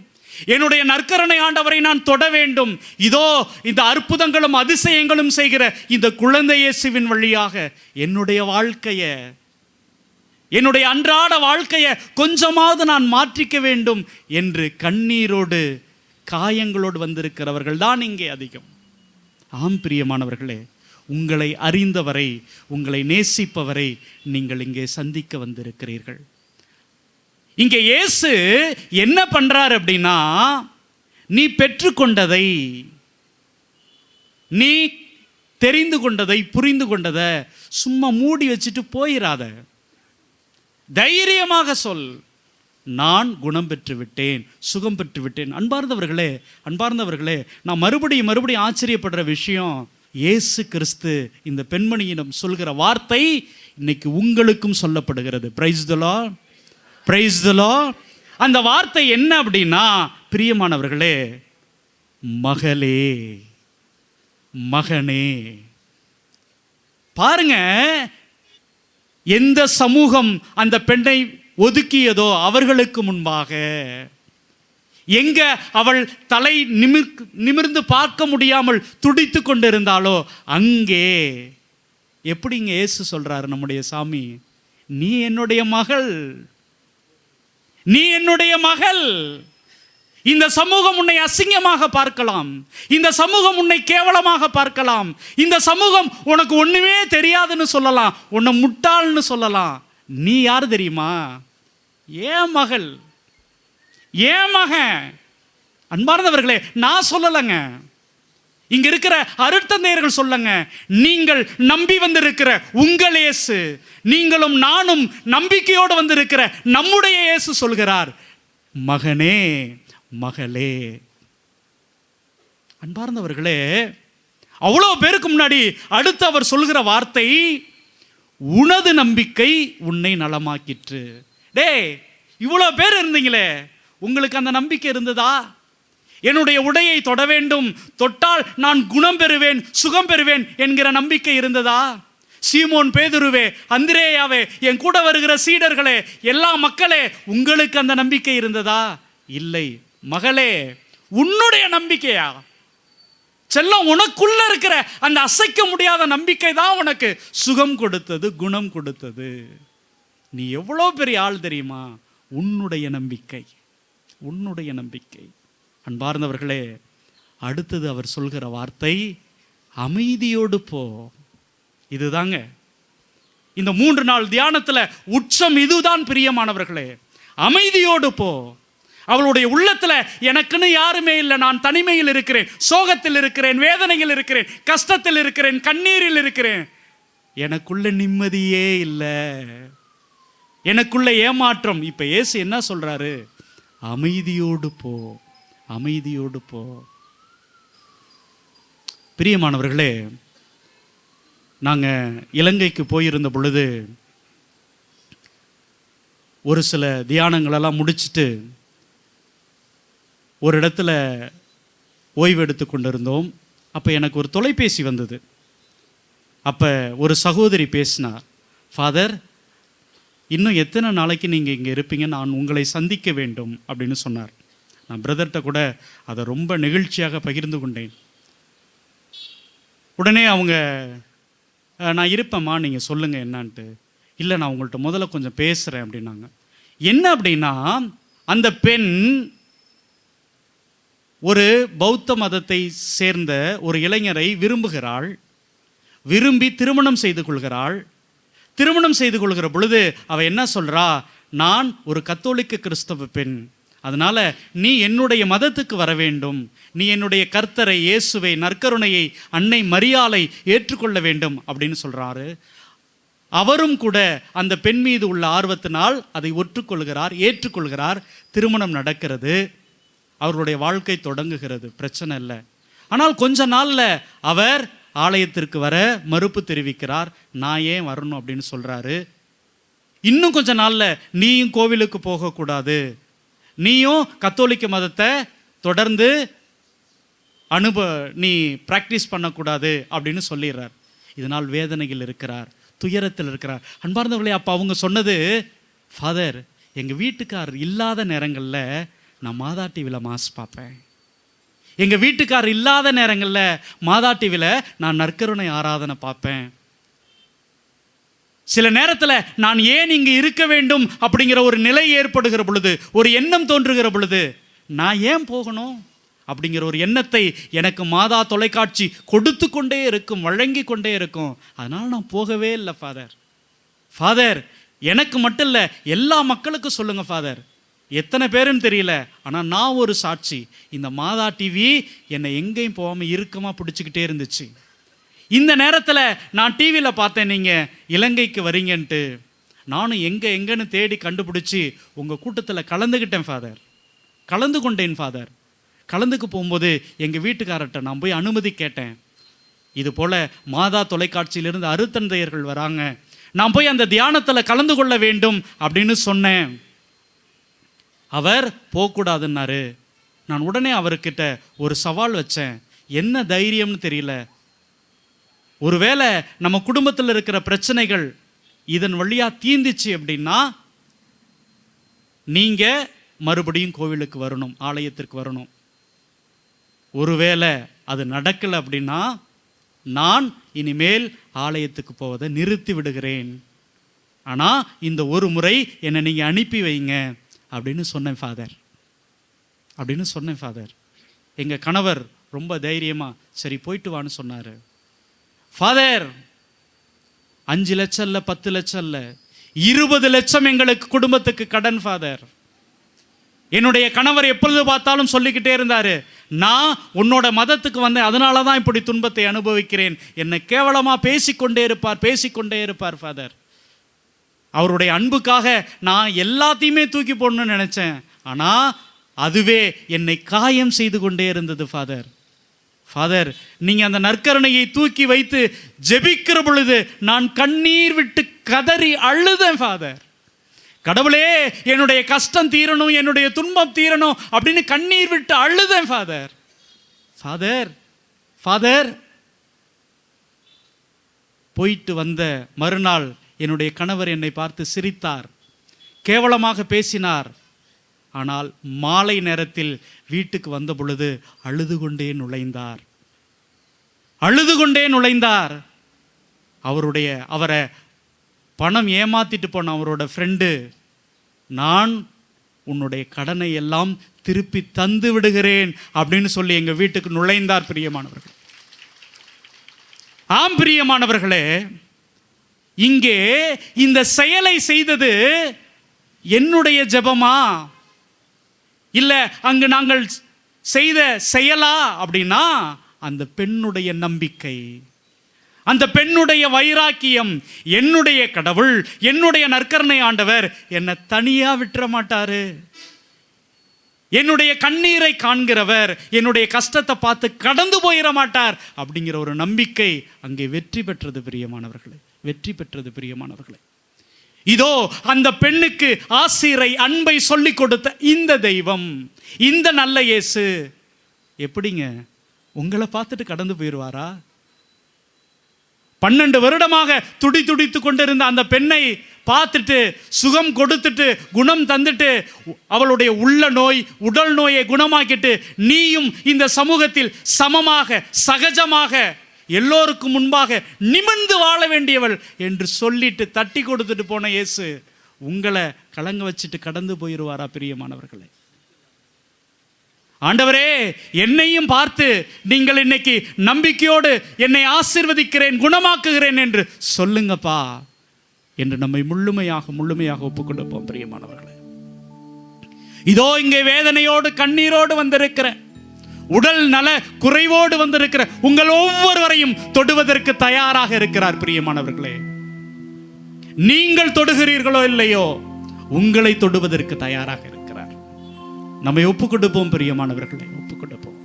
என்னுடைய நற்கருணை ஆண்டவரை நான் தொட வேண்டும். இதோ இந்த அற்புதங்களும் அதிசயங்களும் செய்கிற இந்த குழந்தை இயேசுவின் வழியாக என்னுடைய வாழ்க்கையை, என்னுடைய அன்றாட வாழ்க்கையை கொஞ்சமாவது நான் மாற்றிக்க வேண்டும் என்று கண்ணீரோடு, காயங்களோடு வந்திருக்கிறவர்கள் தான் இங்கே அதிகம். ஆம் பிரியமானவர்களே, உங்களை அறிந்தவரை, உங்களை நேசிப்பவரை நீங்கள் இங்கே சந்திக்க வந்திருக்கிறீர்கள். இங்கே இயேசு என்ன பண்றார் அப்படின்னா, நீ பெற்றுக்கொண்டதை, நீ தெரிந்து கொண்டதை, புரிந்து கொண்டதை சும்மா மூடி வச்சுட்டு போயிடாத. தைரியமாக சொல், நான் குணம் பெற்று விட்டேன், சுகம் பெற்று விட்டேன். அன்பார்ந்தவர்களே, அன்பார்ந்தவர்களே, நான் மறுபடியும் ஆச்சரியப்படுற விஷயம், இயேசு கிறிஸ்து இந்த பெண்மணியிடம் சொல்கிற வார்த்தை இன்னைக்கு உங்களுக்கும் சொல்லப்படுகிறது. Praise the Lord, praise the Lord. அந்த வார்த்தை என்ன அப்படின்னா, பிரியமானவர்களே, மகளே, மகனே. பாருங்க, எந்த சமூகம் அந்த பெண்ணை ஒதுக்கியதோ அவர்களுக்கு முன்பாக, எங்க அவள் தலை நிமிர்ந்து பார்க்க முடியாமல் துடித்து கொண்டிருந்தாலோ அங்கே எப்படிங்க இயேசு சொல்றாரு நம்முடைய சாமி, நீ என்னுடைய மகள், நீ என்னுடைய மகள். இந்த சமூகம் உன்னை அசிங்கமாக பார்க்கலாம், இந்த சமூகம் உன்னை கேவலமாக பார்க்கலாம், இந்த சமூகம் உனக்கு ஒண்ணுமே தெரியாதுன்னு சொல்லலாம், உன்னை முட்டாள்னு சொல்லலாம். நீ யார் தெரியுமா? ஏன் மகள், ஏன் மகன். அன்பார்ந்தவர்களே, நான் சொல்லலைங்க, இங்க இருக்கிற அருட்தந்தையர்கள் சொல்லுங்க, நீங்கள் நம்பி வந்திருக்கிற உங்கள் இயேசு, நீங்களும் நானும் நம்பிக்கையோடு வந்திருக்கிற நம்முடைய இயேசு சொல்கிறார், மகனே, மகளே. அன்பார்ந்தவர்களே, அவ்வளோ பேருக்கு முன்னாடி அடுத்து அவர் சொல்கிற வார்த்தை, உனது நம்பிக்கை உன்னை நலமாக்கிற்று. டே, இவ்வளோ பேர் இருந்தீங்களே, உங்களுக்கு அந்த நம்பிக்கை இருந்ததா? என்னுடைய உடையை தொட வேண்டும், தொட்டால் நான் குணம் பெறுவேன், சுகம் பெறுவேன் என்கிற நம்பிக்கை இருந்ததா? சீமோன் பேதுருவே, அந்திரேயாவே, என் கூட வருகிற சீடர்களே, எல்லா மக்களே, உங்களுக்கு அந்த நம்பிக்கை இருந்ததா? இல்லை. மகளே, உன்னுடைய நம்பிக்கையா? செல்லம், உனக்குள்ள இருக்கிற அந்த அசைக்க முடியாத நம்பிக்கை தான் உனக்கு சுகம் கொடுத்தது, குணம் கொடுத்தது. நீ எவ்வளோ பெரிய ஆள் தெரியுமா? உன்னுடைய நம்பிக்கை, உன்னுடைய நம்பிக்கை. அன்பார்ந்தவர்களே, அடுத்தது அவர் சொல்கிற வார்த்தை, அமைதியோடு போ. இதுதாங்க இந்த 3 நாள் தியானத்துல உச்சம் இதுதான் பிரியமானவர்களே. அமைதியோடு போ. அவளுடைய உள்ளத்துல எனக்குன்னு யாருமே இல்லை, நான் தனிமையில் இருக்கிறேன், சோகத்தில் இருக்கிறேன், வேதனையில் இருக்கிறேன், கஷ்டத்தில் இருக்கிறேன், கண்ணீரில் இருக்கிறேன், எனக்குள்ள நிம்மதியே இல்லை, எனக்குள்ள ஏமாற்றம். இப்ப இயேசு என்ன சொல்றாரு? அமைதியோடு போ, அமைதியோடு போ. பிரியமானவர்களே, நாங்கள் இலங்கைக்கு போயிருந்த பொழுது ஒரு சில தியானங்களெல்லாம் முடிச்சுட்டு ஒரு இடத்துல ஓய்வு எடுத்து கொண்டிருந்தோம். அப்போ எனக்கு ஒரு தொலைபேசி வந்தது. அப்போ ஒரு சகோதரி பேசினார், ஃபாதர், இன்னும் எத்தனை நாளைக்கு நீங்கள் இங்கே இருப்பீங்க, நான் உங்களை சந்திக்க வேண்டும் அப்படின்னு சொன்னார். நான் பிரதர்கிட்ட கூட அதை ரொம்ப நெகிழ்ச்சியாக பகிர்ந்து கொண்டேன். உடனே அவங்க, நான் இருப்பேம்மா, நீங்கள் சொல்லுங்கள் என்னான்ட்டு. இல்லை, நான் உங்கள்கிட்ட முதல்ல கொஞ்சம் பேசுகிறேன் அப்படின்னாங்க. என்ன அப்படின்னா, அந்த பெண் ஒரு பௌத்த மதத்தை சேர்ந்த ஒரு இளைஞரை விரும்புகிறாள், விரும்பி திருமணம் செய்து கொள்கிறாள். திருமணம் செய்து கொள்கிற பொழுது அவள் என்ன சொல்கிறா, நான் ஒரு கத்தோலிக்க கிறிஸ்தவ பெண், அதனால நீ என்னுடைய மதத்துக்கு வர வேண்டும், நீ என்னுடைய கர்த்தரை இயேசுவை நற்கருணையை அன்னை மரியாளை ஏற்றுக்கொள்ள வேண்டும் அப்படின்னு சொல்றாரு. அவரும் கூட அந்த பெண் மீது உள்ள ஆர்வத்தினால் அதை ஏற்றுக்கொள்கிறார். திருமணம் நடக்கிறது, அவர்களுடைய வாழ்க்கை தொடங்குகிறது, பிரச்சனை இல்லை. ஆனால் கொஞ்ச நாள்ல அவர் ஆலயத்திற்கு வர மறுப்பு தெரிவிக்கிறார். நான் ஏன் வரணும் அப்படின்னு சொல்றாரு. இன்னும் கொஞ்ச நாள்ல நீயும் கோவிலுக்கு போகக்கூடாது, நீயும் கத்தோலிக்க மதத்தை தொடர்ந்து நீ பிராக்டிஸ் பண்ணக்கூடாது அப்படின்னு சொல்லிடுறார். இதனால் வேதனையில் இருக்கிறார், துயரத்தில் இருக்கிறார். அன்பார்ந்தவர்களே, அப்போ அவங்க சொன்னது, ஃபாதர் எங்கள் வீட்டுக்காரர் இல்லாத நேரங்களில் நான் மாதா டிவியில் மாஸ் பார்ப்பேன், எங்கள் வீட்டுக்காரர் இல்லாத நேரங்களில் மாதா டிவியில் நான் நற்கருணை ஆராதனை பார்ப்பேன். சில நேரத்தில் நான் ஏன் இங்கு இருக்க வேண்டும் அப்படிங்கிற ஒரு நிலை ஏற்படுகிற பொழுது, ஒரு எண்ணம் தோன்றுகிற பொழுது, நான் ஏன் போகணும் அப்படிங்கிற ஒரு எண்ணத்தை எனக்கு மாதா தொலைக்காட்சி கொடுத்து கொண்டே இருக்கும், வழங்கி கொண்டே இருக்கும். அதனால் நான் போகவே இல்லை ஃபாதர். எனக்கு மட்டும் இல்லை, எல்லா மக்களுக்கும் சொல்லுங்கள் ஃபாதர். எத்தனை பேருன்னு தெரியல, ஆனால் நான் ஒரு சாட்சி. இந்த மாதா டிவி என்னை எங்கேயும் போகாமல் இறுக்கமாக பிடிச்சிக்கிட்டே இருந்துச்சு. இந்த நேரத்தில் நான் டிவியில் பார்த்தேன் நீங்கள் இலங்கைக்கு வரீங்கன்ட்டு, நானும் எங்கேன்னு தேடி கண்டுபிடிச்சி உங்கள் கூட்டத்தில் கலந்து கொண்டேன் ஃபாதர். கலந்துக்கு போகும்போது எங்கள் வீட்டுக்காரர்கிட்ட நான் போய் அனுமதி கேட்டேன். இது போல் மாதா தொலைக்காட்சியிலிருந்து அருத்தந்தையர்கள் வராங்க, நான் போய் அந்த தியானத்தில் கலந்து கொள்ள வேண்டும் அப்படின்னு சொன்னேன். அவர் போகக்கூடாதுன்னாரு. நான் உடனே அவர்கிட்ட ஒரு சவால் வச்சேன். என்ன தைரியம்னு தெரியல, ஒருவேளை நம்ம குடும்பத்தில் இருக்கிற பிரச்சனைகள் இதன் வழியாக தீந்துச்சு அப்படின்னா நீங்கள் மறுபடியும் கோவிலுக்கு வரணும், ஆலயத்திற்கு வரணும். ஒருவேளை அது நடக்கலை அப்படின்னா நான் இனிமேல் ஆலயத்துக்கு போவதை நிறுத்தி விடுகிறேன். ஆனால் இந்த ஒரு முறை என்னை நீங்கள் அனுப்பி வைங்க அப்படின்னு சொன்னேன் ஃபாதர். எங்கள் கணவர் ரொம்ப தைரியமாக சரி போயிட்டு வான்னு சொன்னார். ஃபாதர் 5 லட்சம் இல்லை, 10 லட்சம் இல்லை, 20 லட்சம் எங்களுக்கு குடும்பத்துக்கு கடன் ஃபாதர். என்னுடைய கணவர் எப்பொழுது பார்த்தாலும் சொல்லிக்கிட்டே இருந்தார், நான் உன்னோட மதத்துக்கு வந்தேன், அதனால தான் இப்படி துன்பத்தை அனுபவிக்கிறேன். என்னை கேவலமாக பேசிக்கொண்டே இருப்பார் ஃபாதர். அவருடைய அன்புக்காக நான் எல்லாத்தையுமே தூக்கி போடணும்னு நினச்சேன், ஆனால் அதுவே என்னை காயம் செய்து கொண்டே இருந்தது ஃபாதர். நீங்கள் அந்த நற்கருணையை தூக்கி வைத்து ஜெபிக்கிற பொழுது நான் கண்ணீர் விட்டு கதறி அழுதேன் ஃபாதர். கடவுளே, என்னுடைய கஷ்டம் தீரணும், என்னுடைய துன்பம் தீரணும் அப்படின்னு கண்ணீர் விட்டு அழுதேன் ஃபாதர். போயிட்டு வந்த மறுநாள் என்னுடைய கணவர் என்னை பார்த்து சிரித்தார், கேவலமாக பேசினார். ஆனால் மாலை நேரத்தில் வீட்டுக்கு வந்த பொழுது அழுது கொண்டே நுழைந்தார். அவரை பணம் ஏமாத்திட்டு போன அவரோட ஃப்ரெண்டு, நான் உன்னுடைய கடனை எல்லாம் திருப்பி தந்து விடுகிறேன் அப்படின்னு சொல்லி எங்கள் வீட்டுக்கு நுழைந்தார். பிரியமானவர்களே, இங்கே இந்த செயலை செய்தது என்னுடைய ஜெபமா இல்லை அங்கு நாங்கள் செய்த செயலா அப்படின்னா அந்த பெண்ணுடைய நம்பிக்கை, அந்த பெண்ணுடைய வைராக்கியம். என்னுடைய கடவுள், என்னுடைய நற்கருணை ஆண்டவர் என்னை தனியா விட்டுற மாட்டாரு, என்னுடைய கண்ணீரை காண்கிறவர் என்னுடைய கஷ்டத்தை பார்த்து கடந்து போயிட மாட்டார் அப்படிங்கிற ஒரு நம்பிக்கை அங்கே வெற்றி பெற்றது பிரியமானவர்களே. இதோ அந்த பெண்ணுக்கு ஆசிரை அன்பை சொல்லிக் கொடுத்த இந்த தெய்வம், இந்த நல்ல இயேசு எப்படிங்க உங்களை பார்த்துட்டு கடந்து போயிடுவாரா? 12 வருடமாக துடித்து கொண்டிருந்த அந்த பெண்ணை பார்த்துட்டு சுகம் கொடுத்துட்டு குணம் தந்துட்டு அவளுடைய உள்ள நோய் உடல் நோயை குணமாக்கிட்டு நீயும் இந்த சமூகத்தில் சமமாக சகஜமாக எல்லோருக்கும் முன்பாக நிமிர்ந்து வாழ வேண்டியவள் என்று சொல்லிட்டு தட்டி கொடுத்துட்டு போன இயேசு உங்களை கலங்க வச்சுட்டு கடந்து போயிடுவாரா? பிரியமானவர்களே, ஆண்டவரே, என்னையும் பார்த்து நீங்கள் இன்னைக்கு நம்பிக்கையோடு என்னை ஆசீர்வதிக்கிறேன், குணமாக்குகிறேன் என்று சொல்லுங்கப்பா. என்று நம்மை முழுமையாக ஒப்புக்கொடுப்போம். பிரியமானவர்களே, இதோ இங்கே வேதனையோடு கண்ணீரோடு வந்திருக்கிற, உடல் நல குறைவோடு வந்திருக்கிற உங்கள் ஒவ்வொருவரையும் தொடுவதற்கு தயாராக இருக்கிறார். பிரியமானவர்களே, நீங்கள் தொடுகிறீர்களோ இல்லையோ, உங்களை தொடுவதற்கு தயாராக இருக்கிறார். நம்மை ஒப்புக் கொடுப்போம். பிரியமானவர்களே, ஒப்புக் கொடுப்போம்.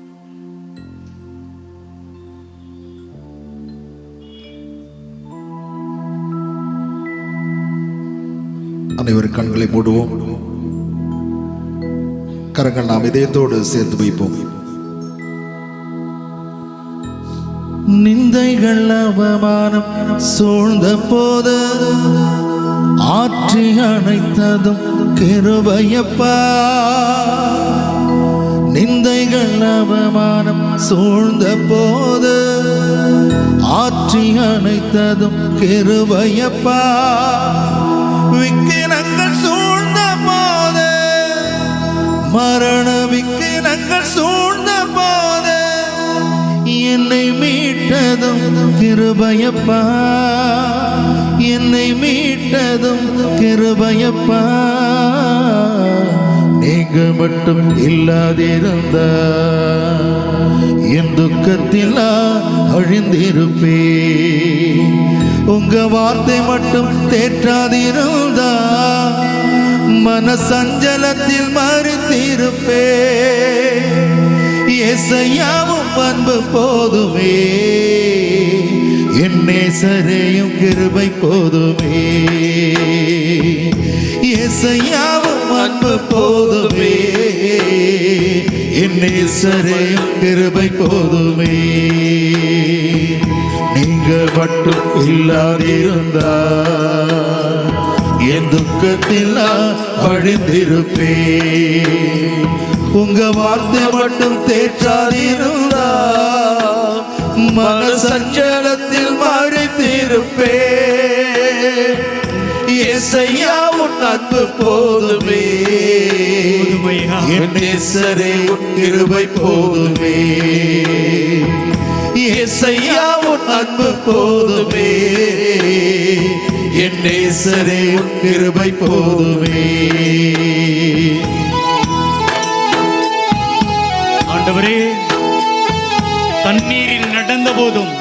அனைவரும் கண்களை மூடுவோம். கரங்கள் நாம் இதயத்தோடு சேர்த்து வைப்போம். நிந்தைகள் அவமானம் சூழ்ந்த போது ஆற்றி அணைத்ததும் கிருபையப்பா. நிந்தைகள் அவமானம் சூழ்ந்த போது ஆற்றி அணைத்ததும் கிருபையப்பா. விக்கினங்கள் சூழ்ந்த போது, மரண விக்கினங்கள் சூழ்ந்த போது என்னை மீட்டதும் கிருபையப்பா. என்னை மீட்டதும் கிருபையப்பா. நீங்க மட்டும் இல்லாதிருந்தா என் துக்கத்தில் அழிந்திருப்பே. உங்க வார்த்தை மட்டும் தேற்றாதிருந்தா மன சஞ்சலத்தில் மறித்திருப்பே. ஏசையாவும் அன்பு போதுமே, என் நேசரேயும் கிருபை போதுமே. ஏசையாவும் அன்பு போதுமே, என் நேசரேயும் கிருபை போதுமே. நீங்க மட்டும் இல்லாதிருந்தா என் துக்கத்தில் அழிந்திருப்பே. உங்க வார்த்தை மட்டும் தேற்றாதிருந்தா மன சஞ்சலத்தில் மறைத்திருப்பே. ஏசையா உன் அன்பு போதுமே, என் நேசரே உன் கிருபை போதுமே. ஏசையா உன் அன்பு போதுமே, என் நேசரே உன் கிருபை போதுமே. ஆண்டவரே, தண்ணீரில் நடந்த போதும்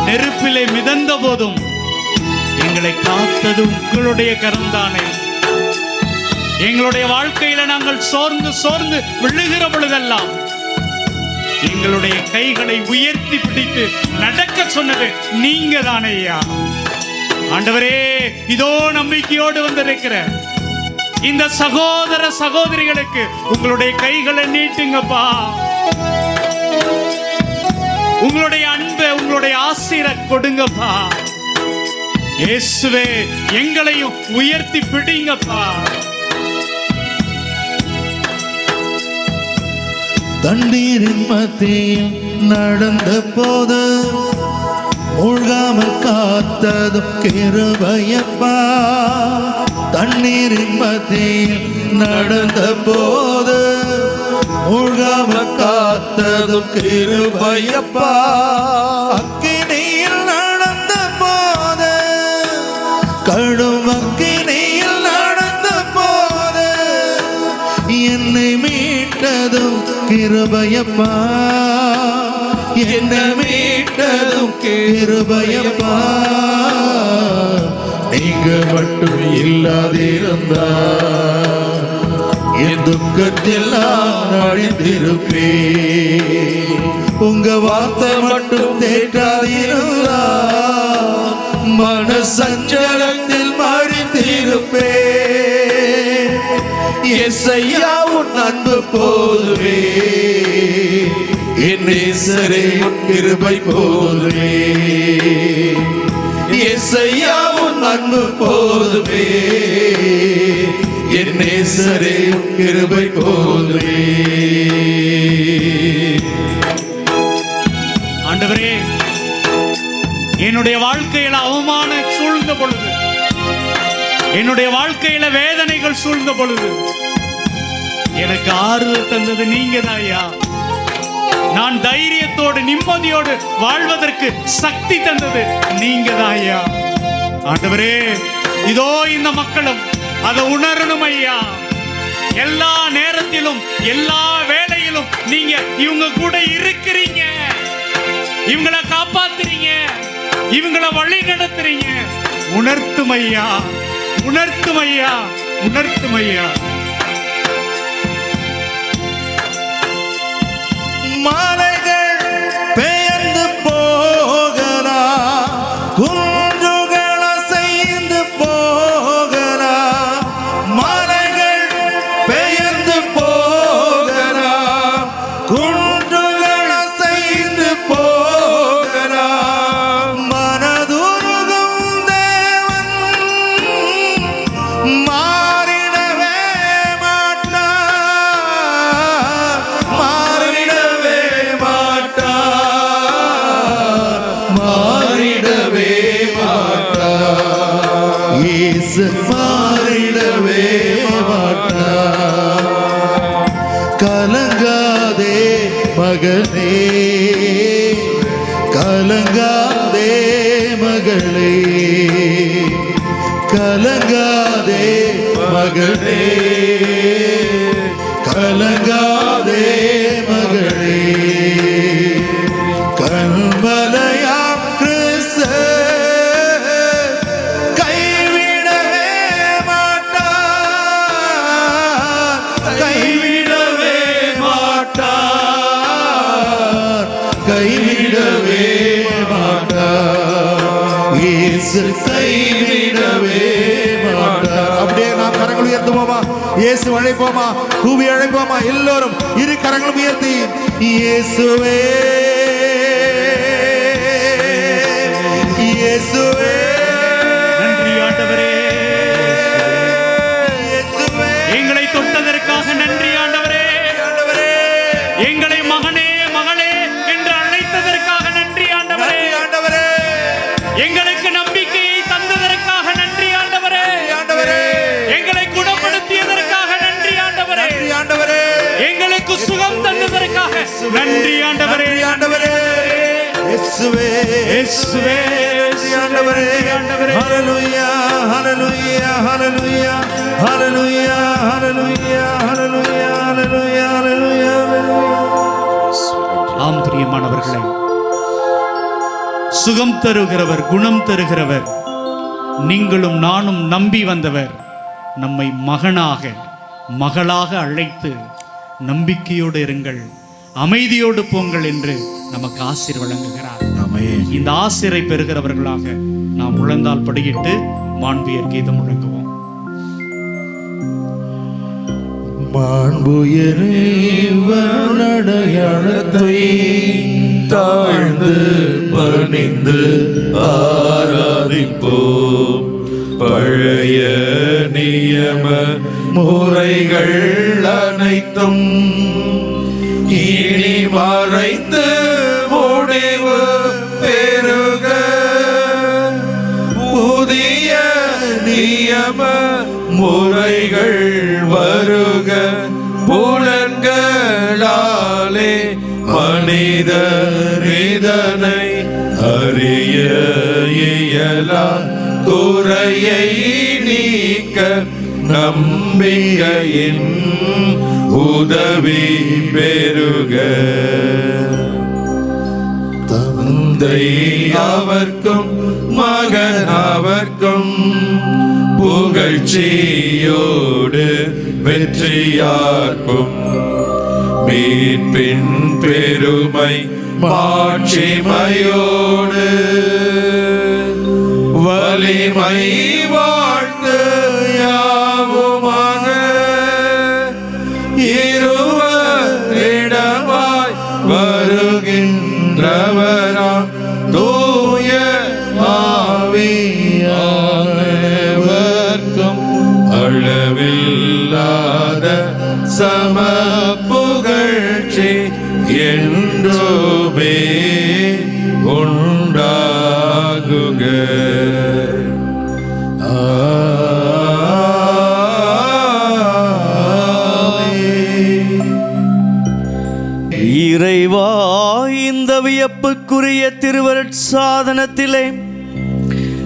நெருப்பிலே மிதந்த போதும் எங்களை காத்தது உங்களுடைய கரம்தானே. எங்களுடைய வாழ்க்கையில நாங்கள் சோர்ந்து விழுகிற பொழுதெல்லாம் எங்களுடைய கைகளை உயர்த்தி பிடித்து நடக்க சொன்னது நீங்க தானே ஐயா. ஆண்டவரே, இதோ நம்பிக்கையோடு வந்திருக்கிற இந்த சகோதர சகோதரிகளுக்கு உங்களுடைய கைகளை நீட்டுங்கப்பா. உங்களுடைய அன்பை, உங்களுடைய ஆசீர்வாதத்தை கொடுங்கப்பா. இயேசுவே, எங்களையும் உயர்த்தி பிடிங்கப்பா. தண்ணீரின் மத்தியில் நடந்த போது மூழ்காமல் காத்ததும் கிருபையப்பா. தண்ணீரின் மத்தியில் நடந்த போது மூழ்காமல் காத்ததும் கிருபையப்பா. அக்கினியில் நடந்த போது, கடும் அக்கினியில் நடந்த போது என்னை மீட்டதும் கிருபையப்பா. என்னை மீட்டதும் கிருபையப்பா. நீங்க மட்டும் இல்லாதிருந்தா என் துக்கத்தில் நான் அழிந்திருப்பே. உங்க வார்த்தை மட்டும் தேற்றாதிருந்தா மன சஞ்சலத்தில் மறித்திருப்பே. ஏசையா உன் அன்பு போதுமே, என் நேசரே உன் கிருபை போதுமே. ஏசையா உன் அன்பு போதுமே, என் நேசரே உன் கிருபை போதுமே. ஆண்டவரே, என்னுடைய வாழ்க்கையில அவமானம் சூழ்ந்த பொழுது, என்னுடைய வாழ்க்கையில வேதனைகள் சூழ்ந்த பொழுது எனக்கு ஆறுதல் தந்தது நீங்க தான் ஐயா. நான் தைரியத்தோடு நிம்மதியோடு வாழ்வதற்கு சக்தி தந்தது நீங்க தான் ஐயா. ஆண்டவரே, இதோ இந்த மக்களும் அதை உணரணும் ஐயா. எல்லா நேரத்திலும் எல்லா வேளையிலும் நீங்க இவங்க கூட இருக்கிறீங்க, இவங்களை காப்பாத்துறீங்க, இவங்களை வழி நடத்துறீங்க. உணர்த்தும் ஐயா, உணர்த்தும் ஐயா, உணர்த்தும் ஐயா. மலைகள் பெயர்ந்து போகலாம், குன்றுகள் அசைந்து போகலாம். மலைகள் பெயர்ந்து போகலாம், குன்றுகள் அசைந்து போகலாம். மனதுருகும் தேவன் மாறிடவே மாட்டார், மாறிடவே மாட்டார், மாறிடவே மாட்டார். இயேசு மாறிடவே மாட்டார். கலங்காதே மகனே, கலங்காதே மகளே, கலங்காதே மகனே, கலங்காதே மகளே. கண்மலையாம் கிறிஸ்து கைவிடவே மாட்டார், கைவிடவே மாட்டார், கைவிடவே மாட்டார். இயேசு கைவிடவே மாட்டார். அப்படியே நாம் கரங்கள் உயர்த்துவோமா? இயேசு அழைப்போமா? கூவி அழைப்போமா? எல்லோரும் இரு கரங்களும் உயர்த்தி இயேசுவே, இயேசுவே, நன்றி ஆண்டவரே, இயேசுவே. எங்களை தொட்டதற்காக நன்றி ஆண்டவரே. ஆண்டவரே, எங்களை மகனே மகளே என்று அழைத்ததற்காக நன்றி ஆண்டவரே. ஆண்டவரே, எங்களுக்கு நம்பிக்கையை தந்ததற்காக நன்றி ஆண்டவரே. ஆண்டவரே, எங்களை குணப்படுத்தியதற்காக நன்றி ஆண்டவரே. ஆண்டவரே, எங்களுக்கு சுகம் தந்ததற்காக நன்றி ஆண்டவரே. ஆண்டவரே, இயேசுவே, இயேசுவே, ஆண்டவரே, ஆண்டவரே. ஹல்லேலூயா, ஹல்லேலூயா, ஹல்லேலூயா, ஹல்லேலூயா, ஹல்லேலூயா, ஹல்லேலூயா, ஹல்லேலூயா, ஹல்லேலூயா. ஆம் பிரியமானவர்களே, சுகம் தருகிறவர், குணம் தருகிறவர், நீங்களும் நானும் நம்பி வந்தவர் நம்மை மகனாக மகளாக அழைத்து நம்பிக்கையோடு இருங்கள், அமைதியோடு போங்கள் என்று நமக்கு ஆசீர் வழங்குகிறார். இந்த ஆசீரை பெறுகிறவர்களாக நாம் முழந்தால் படியிட்டு மாண்பியர் கீதம் முழங்குவோம். மாண்புயரடையாளத்தை தாழ்ந்து பணிந்து ஆராதிப்போம். பழைய நியம முறைகள் அனைத்தும் இனி மறைந்து முடிவு பெறுக. புதிய நியம முறைகள் வருக. புலன்களாலே மனிதர் இதனை அறிய இயலா. குறையை நீக்க நம்பிக்கையின் உதவி பெறுக. தந்தை அவர்க்கும் மகன் அவர்க்கும் புகழ்ச்சியோடு வெற்றியார்க்கும் மீட்பின் பெருமை மாட்சிமையோடு வலிமை வாழ்த்து யாவுமாக இருவரிடமாய் வருகின்றவராம் தூய ஆவியானவர்க்கும் அளவில்லாத சம புகழ்ச்சி என்றுமே உண்டாகுக. இறைவா, இந்த வியப்புக்குரிய திருவருட் சாதனத்திலே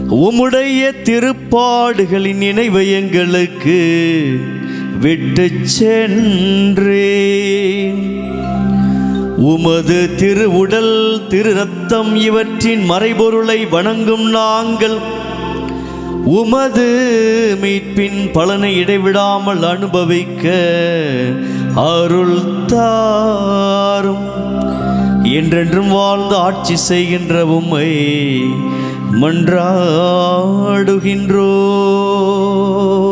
உம்முடைய திருப்பாடுகளின் நினைவை எங்களுக்கு விட்டு சென்றேன். உமது திருவுடல் திரு ரத்தம் இவற்றின் மறைபொருளை வணங்கும் நாங்கள் உமது மீட்பின் பலனை இடைவிடாமல் அனுபவிக்க அருள் தாரும். என்றென்றும் வாழ்ந்து ஆட்சி செய்கின்ற உம்மை மன்றாடுகின்றோம்.